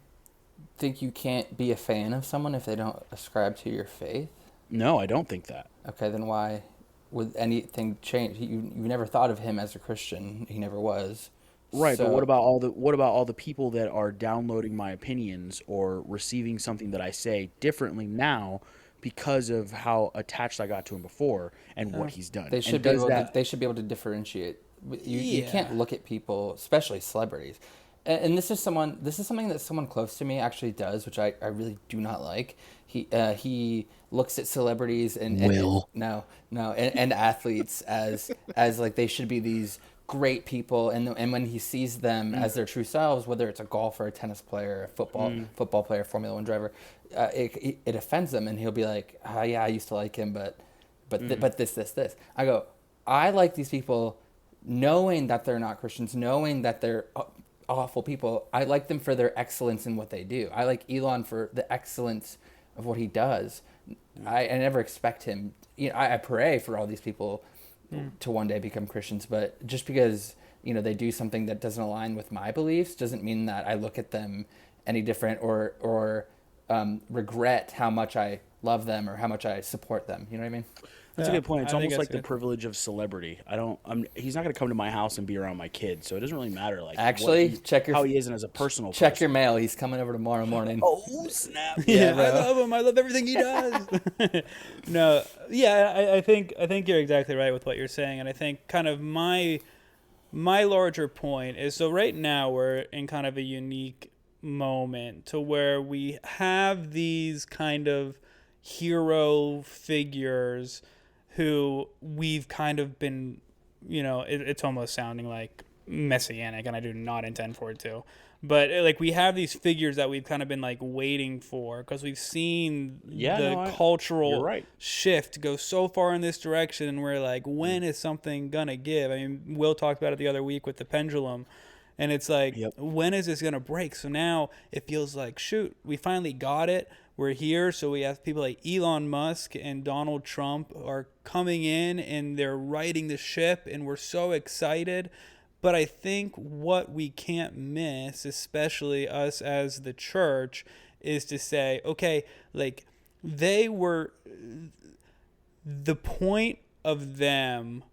think you can't be a fan of someone if they don't ascribe to your faith? No, I don't think that. Okay, then why would anything change? You never thought of him as a Christian. He never was. Right, so, but what about all the people that are downloading my opinions or receiving something that I say differently now because of how attached I got to him before and what he's done? They should be able to differentiate. You can't look at people, especially celebrities. And this is something that someone close to me actually does, which I really do not like. He looks at celebrities and athletes as like they should be these great people, and when he sees them as their true selves, whether it's a golfer, a tennis player, a football player, Formula One driver, it offends them, and he'll be like, oh, yeah, I used to like him, but this. I go, I like these people, knowing that they're not Christians, knowing that they're awful people. I like them for their excellence in what they do. I like Elon for the excellence of what he does. I never expect him. I pray for all these people to one day become Christians, but just because they do something that doesn't align with my beliefs doesn't mean that I look at them any different or regret how much I love them or how much I support them. You know what I mean? That's a good point. It's almost like the privilege of celebrity. He's not going to come to my house and be around my kids, so it doesn't really matter. Like, actually, how he is and as a personal check person. your mail. He's coming over tomorrow morning. Oh snap! Yeah, I love him. I love everything he does. No, yeah, I think you're exactly right with what you're saying, and I think kind of my larger point is, so right now we're in kind of a unique moment to where we have these kind of hero figures who we've kind of been, it's almost sounding like messianic, and I do not intend for it to. But like we have these figures that we've kind of been like waiting for because we've seen cultural shift go so far in this direction, and we're like, when is something gonna give? I mean, Will talked about it the other week with the pendulum, And it's like, Yep. when is this going to break? So now it feels like, shoot, we finally got it. We're here. So we have people like Elon Musk and Donald Trump are coming in and they're righting the ship, and we're so excited. But I think what we can't miss, especially us as the church, is to say, okay, like, the point of them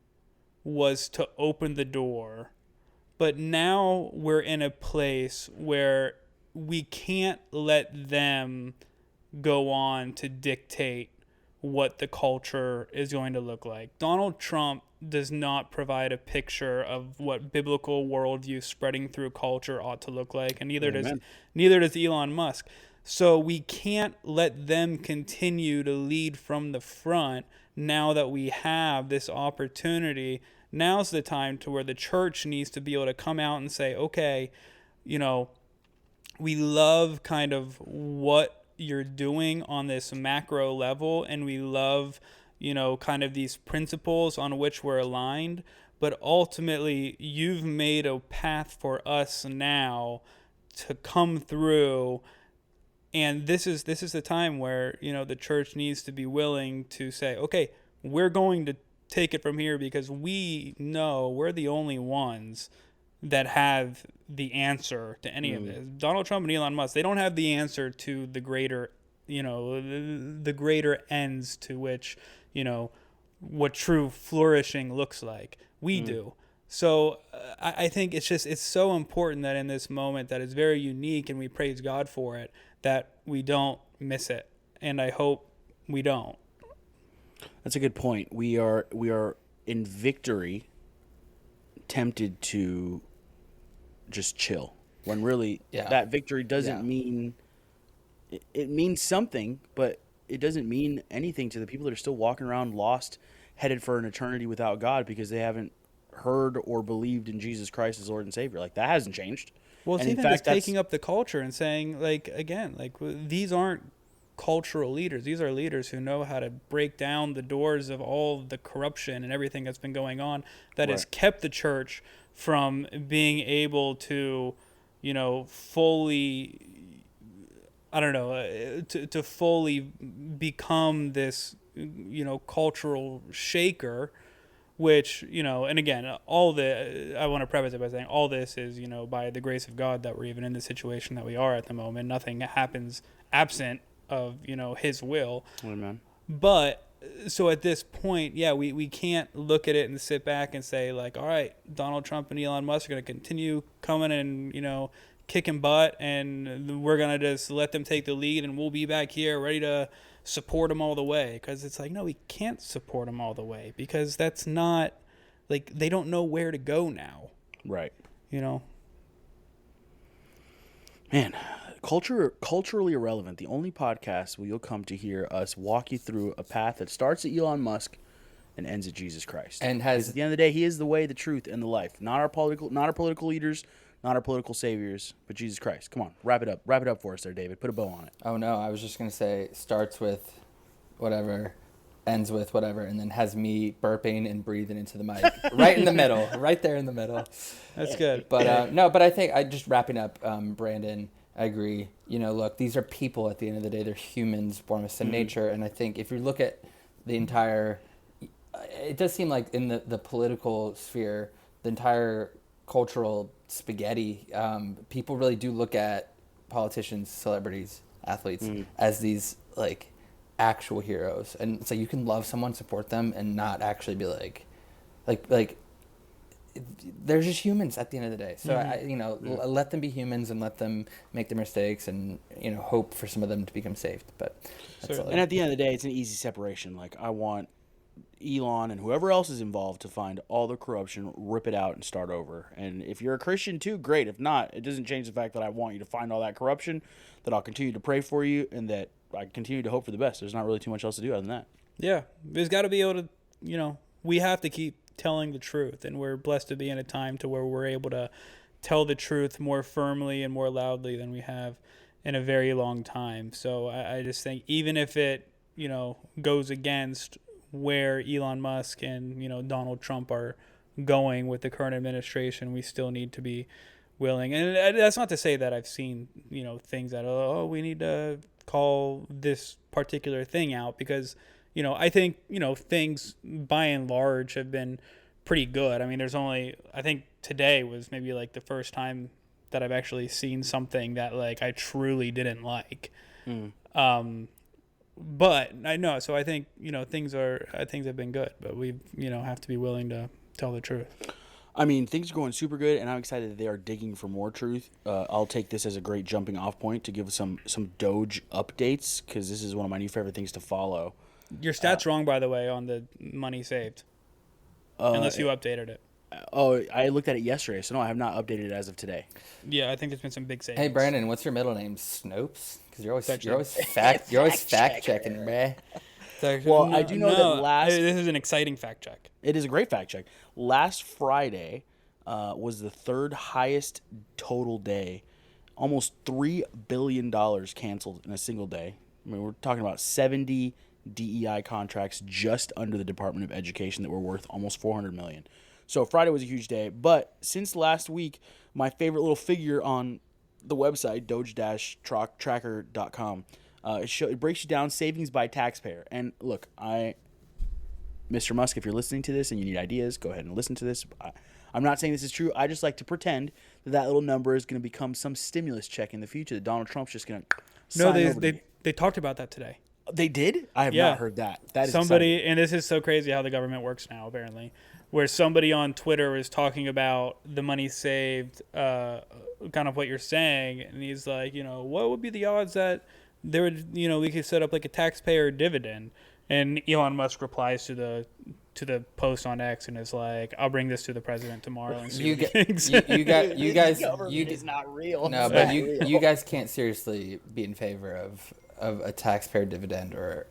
was to open the door, but now we're in a place where we can't let them go on to dictate what the culture is going to look like. Donald Trump does not provide a picture of what biblical worldview spreading through culture ought to look like, and neither does Elon Musk. So we can't let them continue to lead from the front now that we have this opportunity. Now's the time to where the church needs to be able to come out and say, okay, we love kind of what you're doing on this macro level, and we love, kind of these principles on which we're aligned, but ultimately you've made a path for us now to come through. And this is the time where, the church needs to be willing to say, okay, we're going to take it from here, because we know we're the only ones that have the answer to any of this. Donald Trump and Elon Musk, they don't have the answer to the greater, the greater ends to which, what true flourishing looks like. We do. So I think it's so important that in this moment that is very unique, and we praise God for it, that we don't miss it. And I hope we don't. That's a good point. We are in victory tempted to just chill, when really that victory doesn't mean, it means something, but it doesn't mean anything to the people that are still walking around lost, headed for an eternity without God, because they haven't heard or believed in Jesus Christ as Lord and Savior. Like, that hasn't changed. Well, it's And in even fact, just taking up the culture and saying, like, again, like, these aren't cultural leaders. These are leaders who know how to break down the doors of all the corruption and everything that's been going on that has kept the church from being able to, fully, to fully become this, cultural shaker, which, and again, I want to preface it by saying all this is, by the grace of God that we're even in the situation that we are at the moment. Nothing happens absent of, his will. Amen. But so at this point, we can't look at it and sit back and say, like, all right, Donald Trump and Elon Musk are going to continue coming and, kicking butt, and we're going to just let them take the lead, and we'll be back here ready to support them all the way. Because it's like, no, we can't support them all the way, because that's not, like, they don't know where to go now. Right. Man, culturally irrelevant. The only podcast where you'll come to hear us walk you through a path that starts at Elon Musk and ends at Jesus Christ. And at the end of the day, he is the way, the truth, and the life. Not our political leaders, not our political saviors, but Jesus Christ. Come on, wrap it up. Wrap it up for us there, David. Put a bow on it. Oh no, I was just gonna say starts with whatever, ends with whatever, and then has me burping and breathing into the mic right in the middle, right there in the middle. That's good. But no, but I think just wrapping up, Brandon, I agree. Look, these are people at the end of the day. They're humans born with sin nature, and I think if you look at the entire, it does seem like in the political sphere, the entire cultural spaghetti, people really do look at politicians, celebrities, athletes as these like actual heroes, and so you can love someone, support them, and not actually be like they're just humans at the end of the day. So let them be humans and let them make their mistakes, and hope for some of them to become saved. But that's all. And at the end of the day, it's an easy separation. Like, I want Elon and whoever else is involved to find all the corruption, rip it out, and start over. And if you're a Christian too, great. If not, it doesn't change the fact that I want you to find all that corruption, that I'll continue to pray for you, and that I continue to hope for the best. There's not really too much else to do other than that. Yeah, there's got to be able to, we have to keep telling the truth, and we're blessed to be in a time to where we're able to tell the truth more firmly and more loudly than we have in a very long time. So I just think even if it, goes against where Elon Musk and, Donald Trump are going with the current administration, we still need to be willing. And that's not to say that I've seen, things that, we need to call this particular thing out, because, I think, things by and large have been pretty good. I mean, I think today was maybe like the first time that I've actually seen something that like I truly didn't like. But I know, so I think, things have been good, but we, have to be willing to tell the truth. I mean, things are going super good, and I'm excited that they are digging for more truth. I'll take this as a great jumping off point to give some DOGE updates, because this is one of my new favorite things to follow. Your stat's wrong, by the way, on the money saved, unless you updated it. Oh, I looked at it yesterday, so no, I have not updated it as of today. Yeah, I think there's been some big savings. Hey, Brandon, what's your middle name? Snopes? Because you're always fact checking, bruh. Well, I do know that this is an exciting fact check. It is a great fact check. Last Friday was the third highest total day. Almost $3 billion canceled in a single day. I mean, we're talking about 70 DEI contracts just under the Department of Education that were worth almost $400 million. So Friday was a huge day. But since last week, my favorite little figure on the website, doge-tracker.com, it breaks you down savings by taxpayer. And look, Mr. Musk, if you're listening to this and you need ideas, go ahead and listen to this. I'm not saying this is true. I just like to pretend that little number is going to become some stimulus check in the future that Donald Trump's just going to sign over. No, they talked about that today. They did? I have not heard that. That is somebody, exciting. And this is so crazy how the government works now, apparently, where somebody on Twitter was talking about the money saved, kind of what you're saying, and he's like, what would be the odds that there would, we could set up like a taxpayer dividend? And Elon Musk replies to the post on X and is like, "I'll bring this to the president tomorrow and see what he thinks." You guys, is not real. No, but you guys can't seriously be in favor of a taxpayer dividend or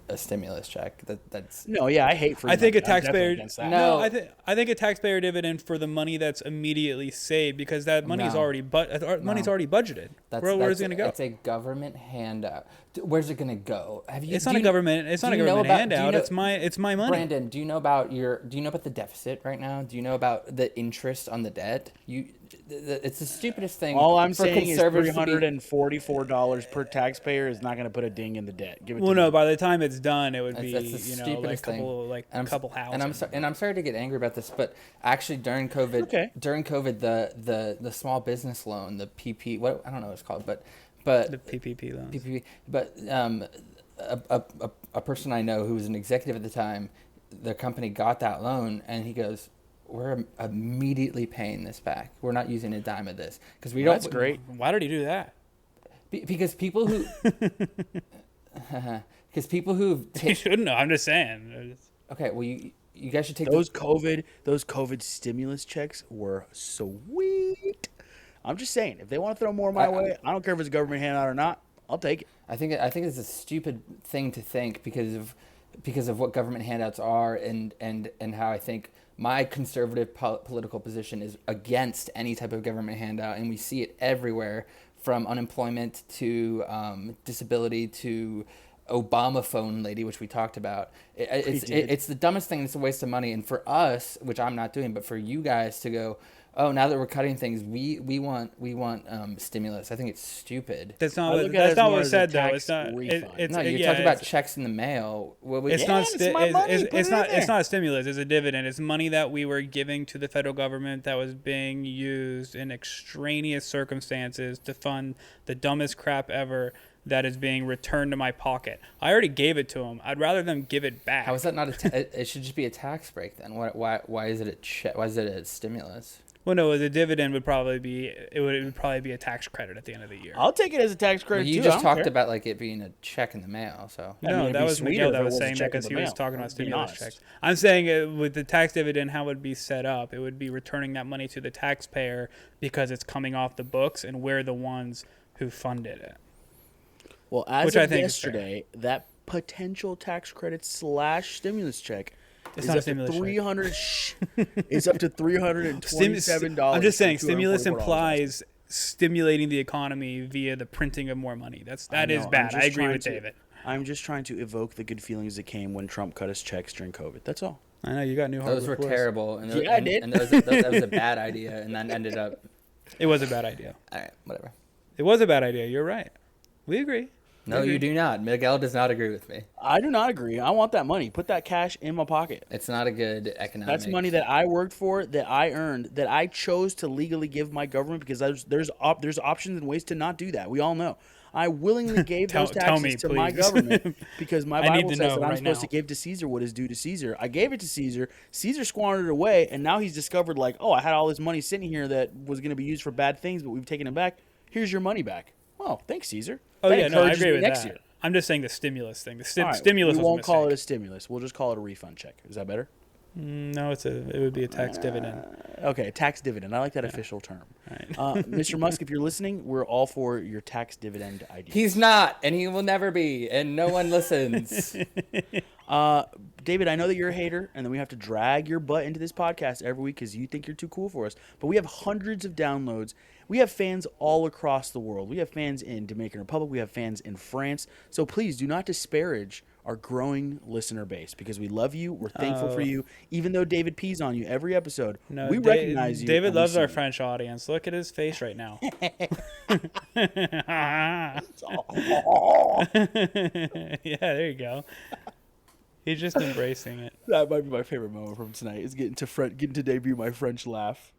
a stimulus check. That's no, yeah, I hate free. I think a taxpayer. No, I think a taxpayer dividend for the money that's immediately saved, because that money's already money's already budgeted. Where's it going to go? It's a government handout. Where's it going to go? It's not a government handout. It's my money. Brandon, do you know about the deficit right now? Do you know about the interest on the debt? It's the stupidest thing. All I'm saying is $344 per taxpayer is not going to put a ding in the debt. Give it well, no, by the time it's done, it would be like a couple houses. And I'm sorry to get angry about this, but actually during COVID, the small business loan, the PP, what I don't know what it's called, but the PPP loans. But a person I know who was an executive at the time, the company got that loan, and he goes, "We're immediately paying this back. We're not using a dime of this because we don't." That's great. Why did he do that? Because people who, you shouldn't know. I'm just saying. Okay, well you guys should take those COVID stimulus checks were sweet. I'm just saying, if they want to throw more my way, I don't care if it's a government handout or not. I'll take it. I think it's a stupid thing to think because of what government handouts are and how I think my conservative political position is against any type of government handout, and we see it everywhere, from unemployment to disability to Obama phone lady, which we talked about. It's the dumbest thing. It's a waste of money. And for us, which I'm not doing, but for you guys to go, oh, now that we're cutting things, we want stimulus. I think it's stupid. That's not what it said, though. It's not. You're talking about checks in the mail. It's not a stimulus. It's a dividend. It's money that we were giving to the federal government that was being used in extraneous circumstances to fund the dumbest crap ever that is being returned to my pocket. I already gave it to them. I'd rather them give it back. How is that not it should just be a tax break then? Why is it a stimulus? Well, no, the dividend would probably be a tax credit at the end of the year. I'll take it as a tax credit too. You just talked about like it being a check in the mail, so no, that was Miguel that was saying that because he was talking about stimulus checks. I'm saying with the tax dividend, how it would be set up, it would be returning that money to the taxpayer because it's coming off the books, and we're the ones who funded it. Well, as of yesterday, that potential tax credit / stimulus check is up to $327. I'm just saying, stimulus implies stimulating the economy via the printing of more money. That is bad. I agree with David. I'm just trying to evoke the good feelings that came when Trump cut us checks during COVID. That's all. I know you got new hardware. Those were terrible. And I did. And that was a bad idea, and then ended up. It was a bad idea. All right, whatever. It was a bad idea. You're right. We agree. No, you do not. Miguel does not agree with me. I do not agree. I want that money. Put that cash in my pocket. It's not a good economic. That's money that I worked for, that I earned, that I chose to legally give my government, because there's options and ways to not do that. We all know. I willingly gave those taxes to my government because my Bible says that I'm supposed to give to Caesar what is due to Caesar. I gave it to Caesar. Caesar squandered it away, and now he's discovered, like, oh, I had all this money sitting here that was going to be used for bad things, but we've taken it back. Here's your money back. Oh, thanks, Caesar. Oh, That yeah, no, I encourages agree me with next that. year. I'm just saying the stimulus thing. The All right, stimulus we was a won't call it a mistake. stimulus. We'll just call it a refund check. Is that better? No, it would be a tax dividend. Okay, tax dividend. I like that official term. Right. Mr. Musk, if you're listening, we're all for your tax dividend idea. He's not, and he will never be, and no one listens. David, I know that you're a hater, and then we have to drag your butt into this podcast every week because you think you're too cool for us. But we have hundreds of downloads. We have fans all across the world. We have fans in Dominican Republic. We have fans in France. So please do not disparage our growing listener base, because we love you. We're thankful for you. Even though David pees on you every episode, No, we recognize you. David and we loves see our you. French audience. Look at his face right now. Yeah, there you go. He's just embracing it. That might be my favorite moment from tonight, is getting to debut my French laugh.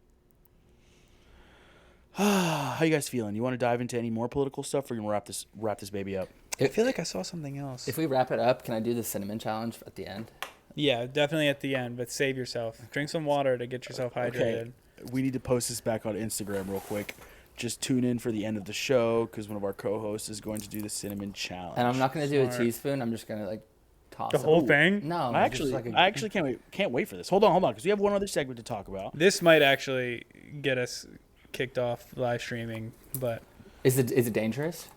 How you guys feeling? You want to dive into any more political stuff, or you want to wrap this baby up? I feel like I saw something else. If we wrap it up, can I do the cinnamon challenge at the end? Yeah, definitely at the end, but save yourself. Drink some water to get yourself hydrated. Okay, we need to post this back on Instagram real quick. Just tune in for the end of the show, because one of our co-hosts is going to do the cinnamon challenge. And I'm not going to do a Smart. teaspoon. I'm just going to like toss The it. whole thing? No, I just actually, like I actually can't wait for this. Hold on, because we have one other segment to talk about. This might actually get us kicked off live streaming, but Is it dangerous?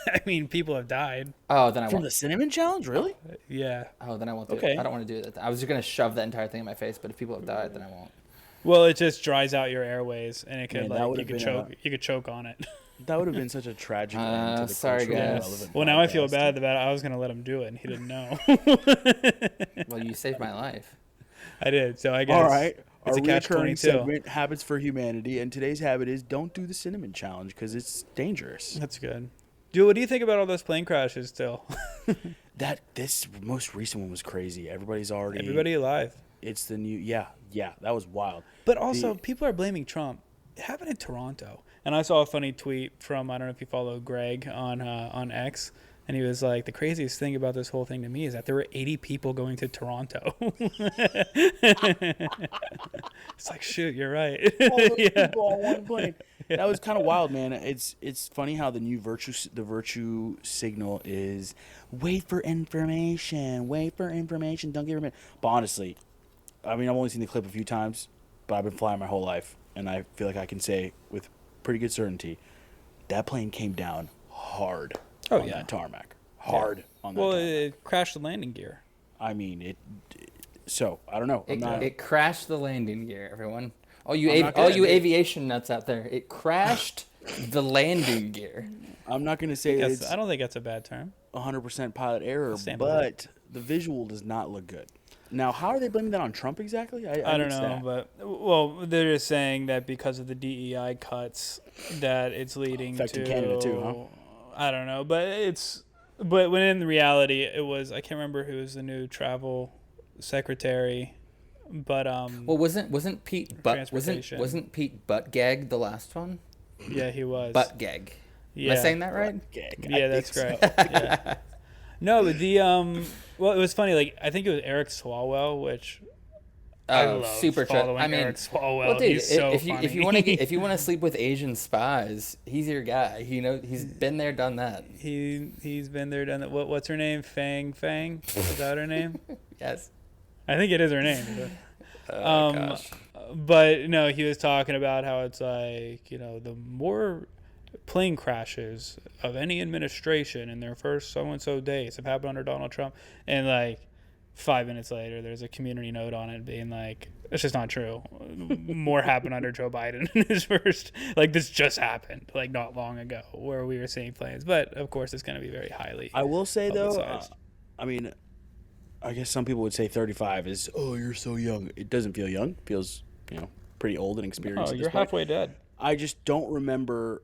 I mean, people have died. Oh, then I From won't. the cinnamon challenge, really? Yeah. Oh, then I won't do Okay. it. I don't want to do it. I was just going to shove the entire thing in my face, but if people have died, then I won't. Well, it just dries out your airways, and it could Man, that like would've you could been choke. You could choke on it. That would have been such a tragic end to the Sorry, culturally guys. relevant Well, now I feel podcast. bad about it. I was gonna let him do it, and he didn't know. Well, you saved my life. I did, so I guess. All right. It's Our a catch recurring 22. segment, Habits for Humanity, and today's habit is don't do the cinnamon challenge because it's dangerous. That's good. Dude, what do you think about all those plane crashes still? This most recent one was crazy. Everybody's already. Everybody alive. It's the new. Yeah, that was wild. But also, people are blaming Trump. It happened in Toronto. And I saw a funny tweet from, I don't know if you follow Greg on X, and he was like, the craziest thing about this whole thing to me is that there were 80 people going to Toronto. It's like, shoot, you're right. All those Yeah. people on one plane. That was kind of wild, man. It's funny how the new virtue signal is wait for information, don't give information. But honestly, I mean, I've only seen the clip a few times, but I've been flying my whole life, and I feel like I can say with pretty good certainty that plane came down hard Oh, on yeah. that tarmac. Hard on that Well, tarmac. it crashed the landing gear. I mean, so, I don't know. It crashed the landing gear, everyone. All you I'm not gonna admit- aviation nuts out there, it crashed the landing gear. I'm not going to say that Yes, it's I don't think that's a bad term. 100% pilot error, stand by but the visual does not look good. Now, how are they blaming that on Trump exactly? I don't missed know, that. but well, they're just saying that because of the DEI cuts, that it's leading Affecting to Canada too, huh? I don't know, but when in reality it was, I can't remember who was the new travel secretary, but Well, wasn't Pete Transportation. wasn't Pete Buttgag the last one? yeah, he was. Buttgag. yeah, Am I saying that right? Yeah, that's great. Yeah. No, but well, it was funny. Like I think it was Eric Swalwell, which I love super following I mean, Eric Swalwell. well, dude, He's so if funny. you want to sleep with Asian spies, he's your guy. He's been there, done that. He's been there, done that. What's her name? Fang? Is that her name? Yes. I think it is her name. Gosh. But no, he was talking about how it's like, the more plane crashes of any administration in their first so-and-so days have happened under Donald Trump. And like 5 minutes later, there's a community note on it being like, it's just not true. More happened under Joe Biden in his first, like this just happened like not long ago where we were seeing planes. But of course, it's going to be very highly. I will say, though, publicized. I mean, I guess some people would say 35 is, oh, you're so young. It doesn't feel young. It feels, pretty old and experienced. Oh, at this you're point. halfway dead. I just don't remember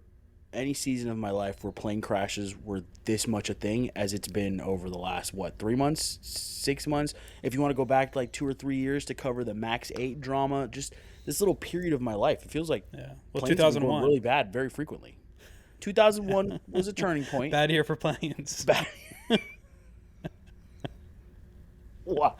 any season of my life where plane crashes were this much a thing as it's been over the last 3 months, 6 months. If you want to go back like 2 or 3 years to cover the Max 8 drama, just this little period of my life, it feels like Well, planes have been 2001. going really bad very frequently. 2001 was a turning point. Bad year for planes. Bad. Wow.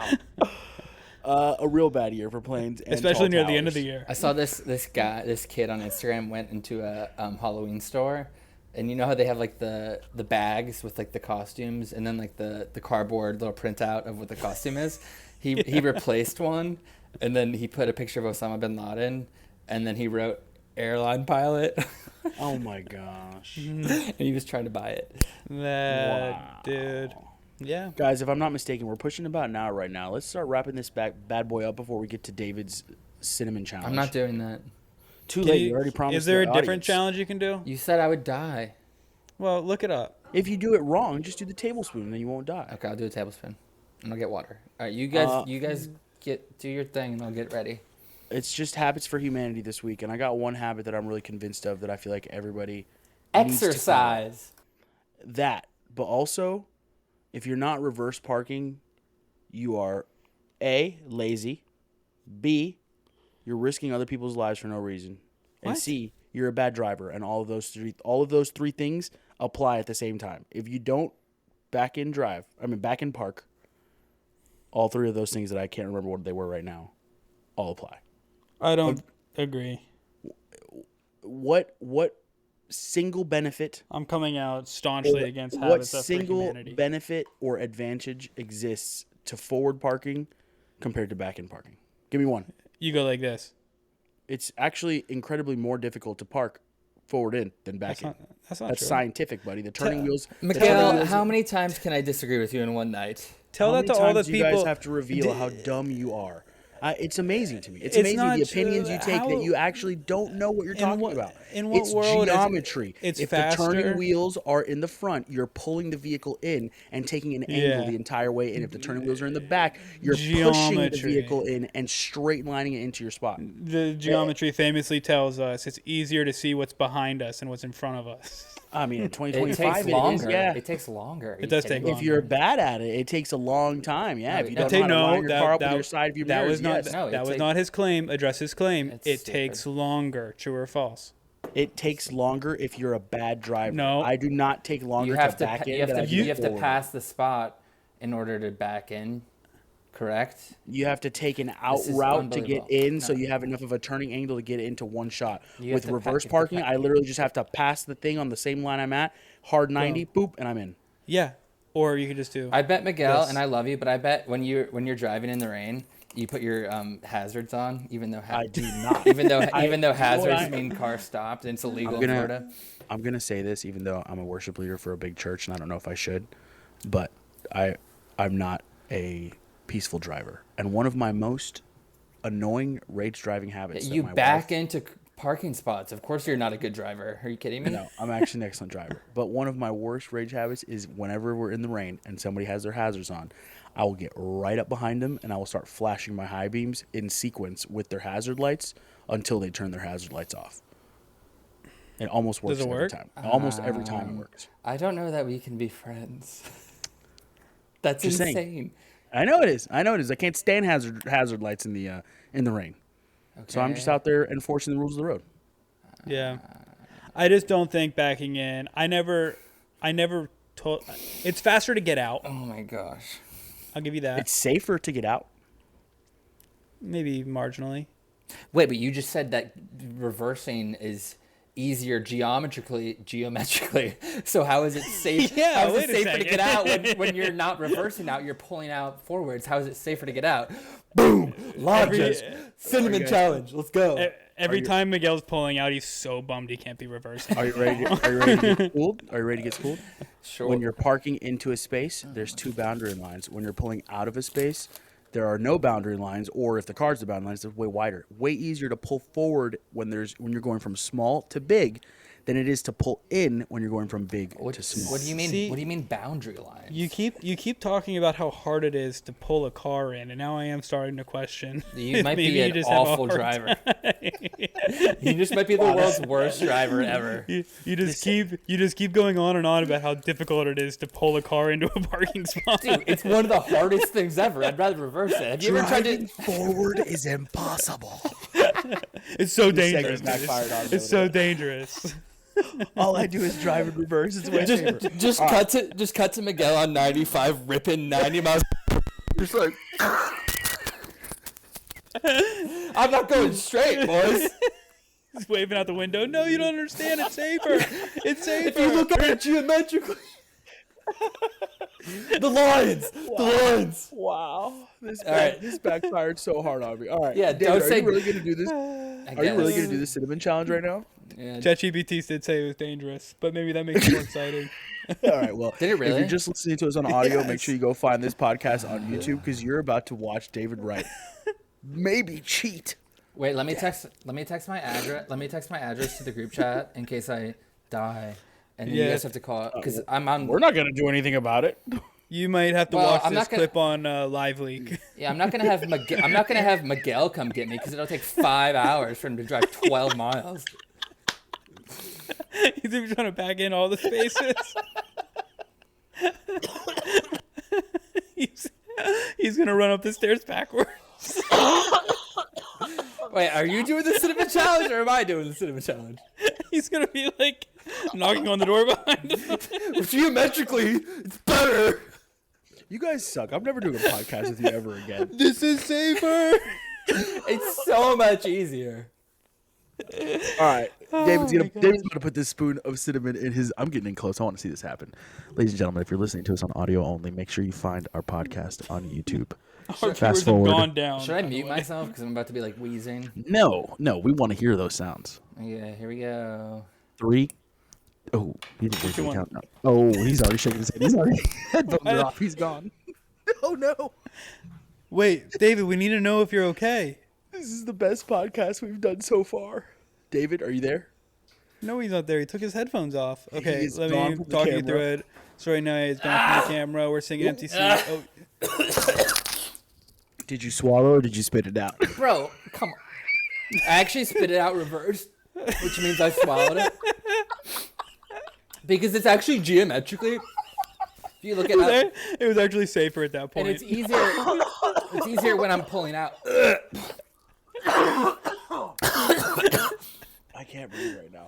A real bad year for planes, and Especially tall near the end of the towers. year. I saw this kid on Instagram went into a Halloween store, and you know how they have like the bags with like the costumes, and then like the cardboard little printout of what the costume is. He replaced one, and then he put a picture of Osama bin Laden, and then he wrote airline pilot, Oh my gosh. and he was trying to buy it. Dude. Yeah. Guys, if I'm not mistaken, we're pushing about an hour right now. Let's start wrapping this bad boy up before we get to David's cinnamon challenge. I'm not doing that. Too late. You already promised. Is there a the different audience. challenge you can do? You said I would die. Well, look it up. If you do it wrong, just do the tablespoon, and then you won't die. Okay, I'll do a tablespoon, and I'll get water. All right, you guys do your thing, and I'll get ready. It's just habits for humanity this week, and I got one habit that I'm really convinced of that I feel like everybody needs to follow. Exercise. That, but also, if you're not reverse parking, you are A, lazy, B, you're risking other people's lives for no reason, and What? C, you're a bad driver. And all of those three things apply at the same time. If you don't back in park, all three of those things that I can't remember what they were right now, all apply. I don't agree. What single benefit? I'm coming out staunchly against What habits of single humanity. benefit or advantage exists to forward parking compared to back in parking? Give me one. You go like this. It's actually incredibly more difficult to park forward in than back in. That's not That's true. scientific, buddy. The turning wheels. Miguel, how many times can I disagree with you in one night? Tell How that many to all the times do you people. guys have to reveal how dumb you are? It's amazing to me. It's It's amazing not the opinions you take how- that you actually don't know what you're talking what- about. in what it's world is- geometry. it's if faster. the turning wheels are in the front, you're pulling the vehicle in and taking an angle Yeah. the entire way in. If the turning wheels are in the back, you're pushing the Geometry. vehicle in and straight lining it into your spot. The geometry famously tells us it's easier to see what's behind us and what's in front of us. I mean, in It 2025, takes it longer. is, yeah. It takes longer. It does take If you're bad at it, it takes a long time. Yeah, if you don't know how to line your car up with your side view that mirrors, was not yes. No, that it was take- not his claim. Address his claim. It's It stupid. takes longer. True or false? It takes longer if you're a bad driver. No. I do not take longer You have to to back in. you have than I to do you have to forward. pass the spot in order to back in. Correct? You have to take an out This is route to get unbelievable. in, so you have enough of a turning angle to get into one shot. You With have to reverse you have to parking, I literally just have to pass the thing on the same line I'm at, hard 90, boop, and I'm in. Yeah. Or you could just do. I bet Miguel, Yes. and I love you, but I bet when you're driving in the rain, you put your hazards on, even though I do not. even though I- hazards mean car stopped and it's illegal in Florida. I'm gonna say this, even though I'm a worship leader for a big church, and I don't know if I should, but I'm not a peaceful driver. And one of my most annoying rage driving habits. that You my back wife- into parking spots. Of course, you're not a good driver. Are you kidding me? No, I'm actually an excellent driver. But one of my worst rage habits is whenever we're in the rain and somebody has their hazards on, I will get right up behind them and I will start flashing my high beams in sequence with their hazard lights until they turn their hazard lights off. It almost works Does it every work? time. Almost every time it works. I don't know that we can be friends. That's Just saying. insane. I know it is. I can't stand hazard lights in the rain. So I'm just Okay. out there enforcing the rules of the road. Yeah. I just don't think backing in. I never told. It's faster to get out. Oh my gosh. I'll give you that. It's safer to get out. Maybe marginally. Wait, but you just said that reversing is easier geometrically. So how is it safe? Yeah, how is wait it a safer to second. get out when you're not reversing out? You're pulling out forwards. How is it safer to get out? Boom! Launches. Cinnamon challenge. Let's go. Every time Miguel's pulling out, he's so bummed he can't be reversing. Are you ready? Are you ready to get schooled? Are you ready to get schooled? Sure. When you're parking into a space, there's two boundary lines. When you're pulling out of a space, there are no boundary lines, or if the car's the boundary lines, it's way wider. Way easier to pull forward when you're going from small to big than it is to pull in when you're going from big to small. What do you mean? See, what do you mean boundary lines? You keep talking about how hard it is to pull a car in, and now I am starting to question. You if might maybe be you an just have a awful hard driver. time. You just might be the world's worst driver ever. You just keep going on and on about how difficult it is to pull a car into a parking spot. Dude, it's one of the hardest things ever. I'd rather reverse it. Have you ever tried to? Forward is impossible. It's so dangerous. segment's backfired on me It's so dangerous. All I do is drive in reverse. It's way safer. Just cut to Miguel on 95, ripping 90 miles. Just like, I'm not going straight, boys. He's waving out the window. No, you don't understand. It's safer. It's safer. If you look at it geometrically, the lines. Wow. This right. this backfired so hard on me. All right. Yeah, David, don't are say- you really going to do this? Are you really going to do the cinnamon challenge right now? Yeah. ChatGPT did say it was dangerous, but maybe that makes it more exciting. All right. Well, Did it really? if you're just listening to us on audio, Yes. make sure you go find this podcast on YouTube because you're about to watch David Wright maybe cheat. Wait, let me text my address. Let me text my address to the group chat in case I die, and then you Yeah. guys have to call because I'm on. We're not going to do anything about it. You might have to Well, watch I'm this not gonna- clip on Live Leak. Yeah, I'm not gonna have Miguel come get me because it'll take 5 hours for him to drive 12 miles. He's even trying to pack in all the spaces. he's gonna run up the stairs backwards. Wait, are you doing the cinnamon challenge or am I doing the cinnamon challenge? He's gonna be like knocking on the door behind him. Geometrically, it's better. You guys suck. I'm never doing a podcast with you ever again. This is safer. It's so much easier. All right. David's my going to put this spoon of cinnamon in his. I'm getting in close. I want to see this happen. Ladies and gentlemen, if you're listening to us on audio only, make sure you find our podcast on YouTube. Our viewers Fast have forward. gone down. Should I mute myself because I'm about to be like wheezing? No, we want to hear those sounds. Yeah, here we go. 3. Oh, he didn't wait for the one? countdown. Oh, he's already shaking his head. He's already headphones are off. He's gone. Oh no! Wait, David, we need to know if you're okay. This is the best podcast we've done so far. David, are you there? No, he's not there. He took his headphones off. Okay, He's let gone me from the talk you camera. through it. So right now he's gone from the camera. We're singing empty seat. Oh, Did you swallow or did you spit it out? Bro, come on. I actually spit it out reversed, which means I swallowed it. Because it's actually geometrically. If you look at it, it was actually safer at that point. and it's easier when I'm pulling out. I can't breathe right now.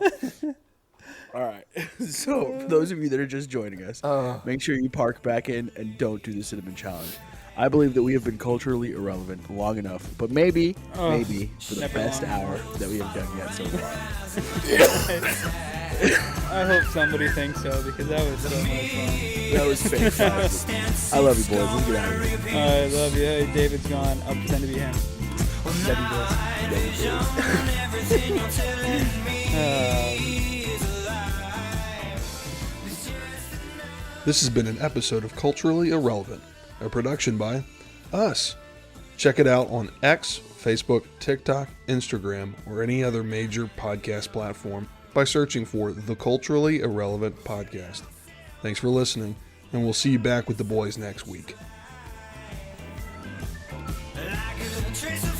All right. So, for those of you that are just joining us, make sure you park back in and don't do the cinnamon challenge. I believe that we have been culturally irrelevant long enough, but maybe for the never best long hour that we have done yet so far. I hope somebody thinks so because that was so much fun. That was fantastic. I love you, boys. Let's get out of here. I love you. Hey, David's gone. I'll pretend to be him. This has been an episode of Culturally Irrelevant, a production by us. Check it out on X, Facebook, TikTok, Instagram, or any other major podcast platform by searching for the Culturally Irrelevant Podcast. Thanks for listening, and we'll see you back with the boys next week. Like a trace of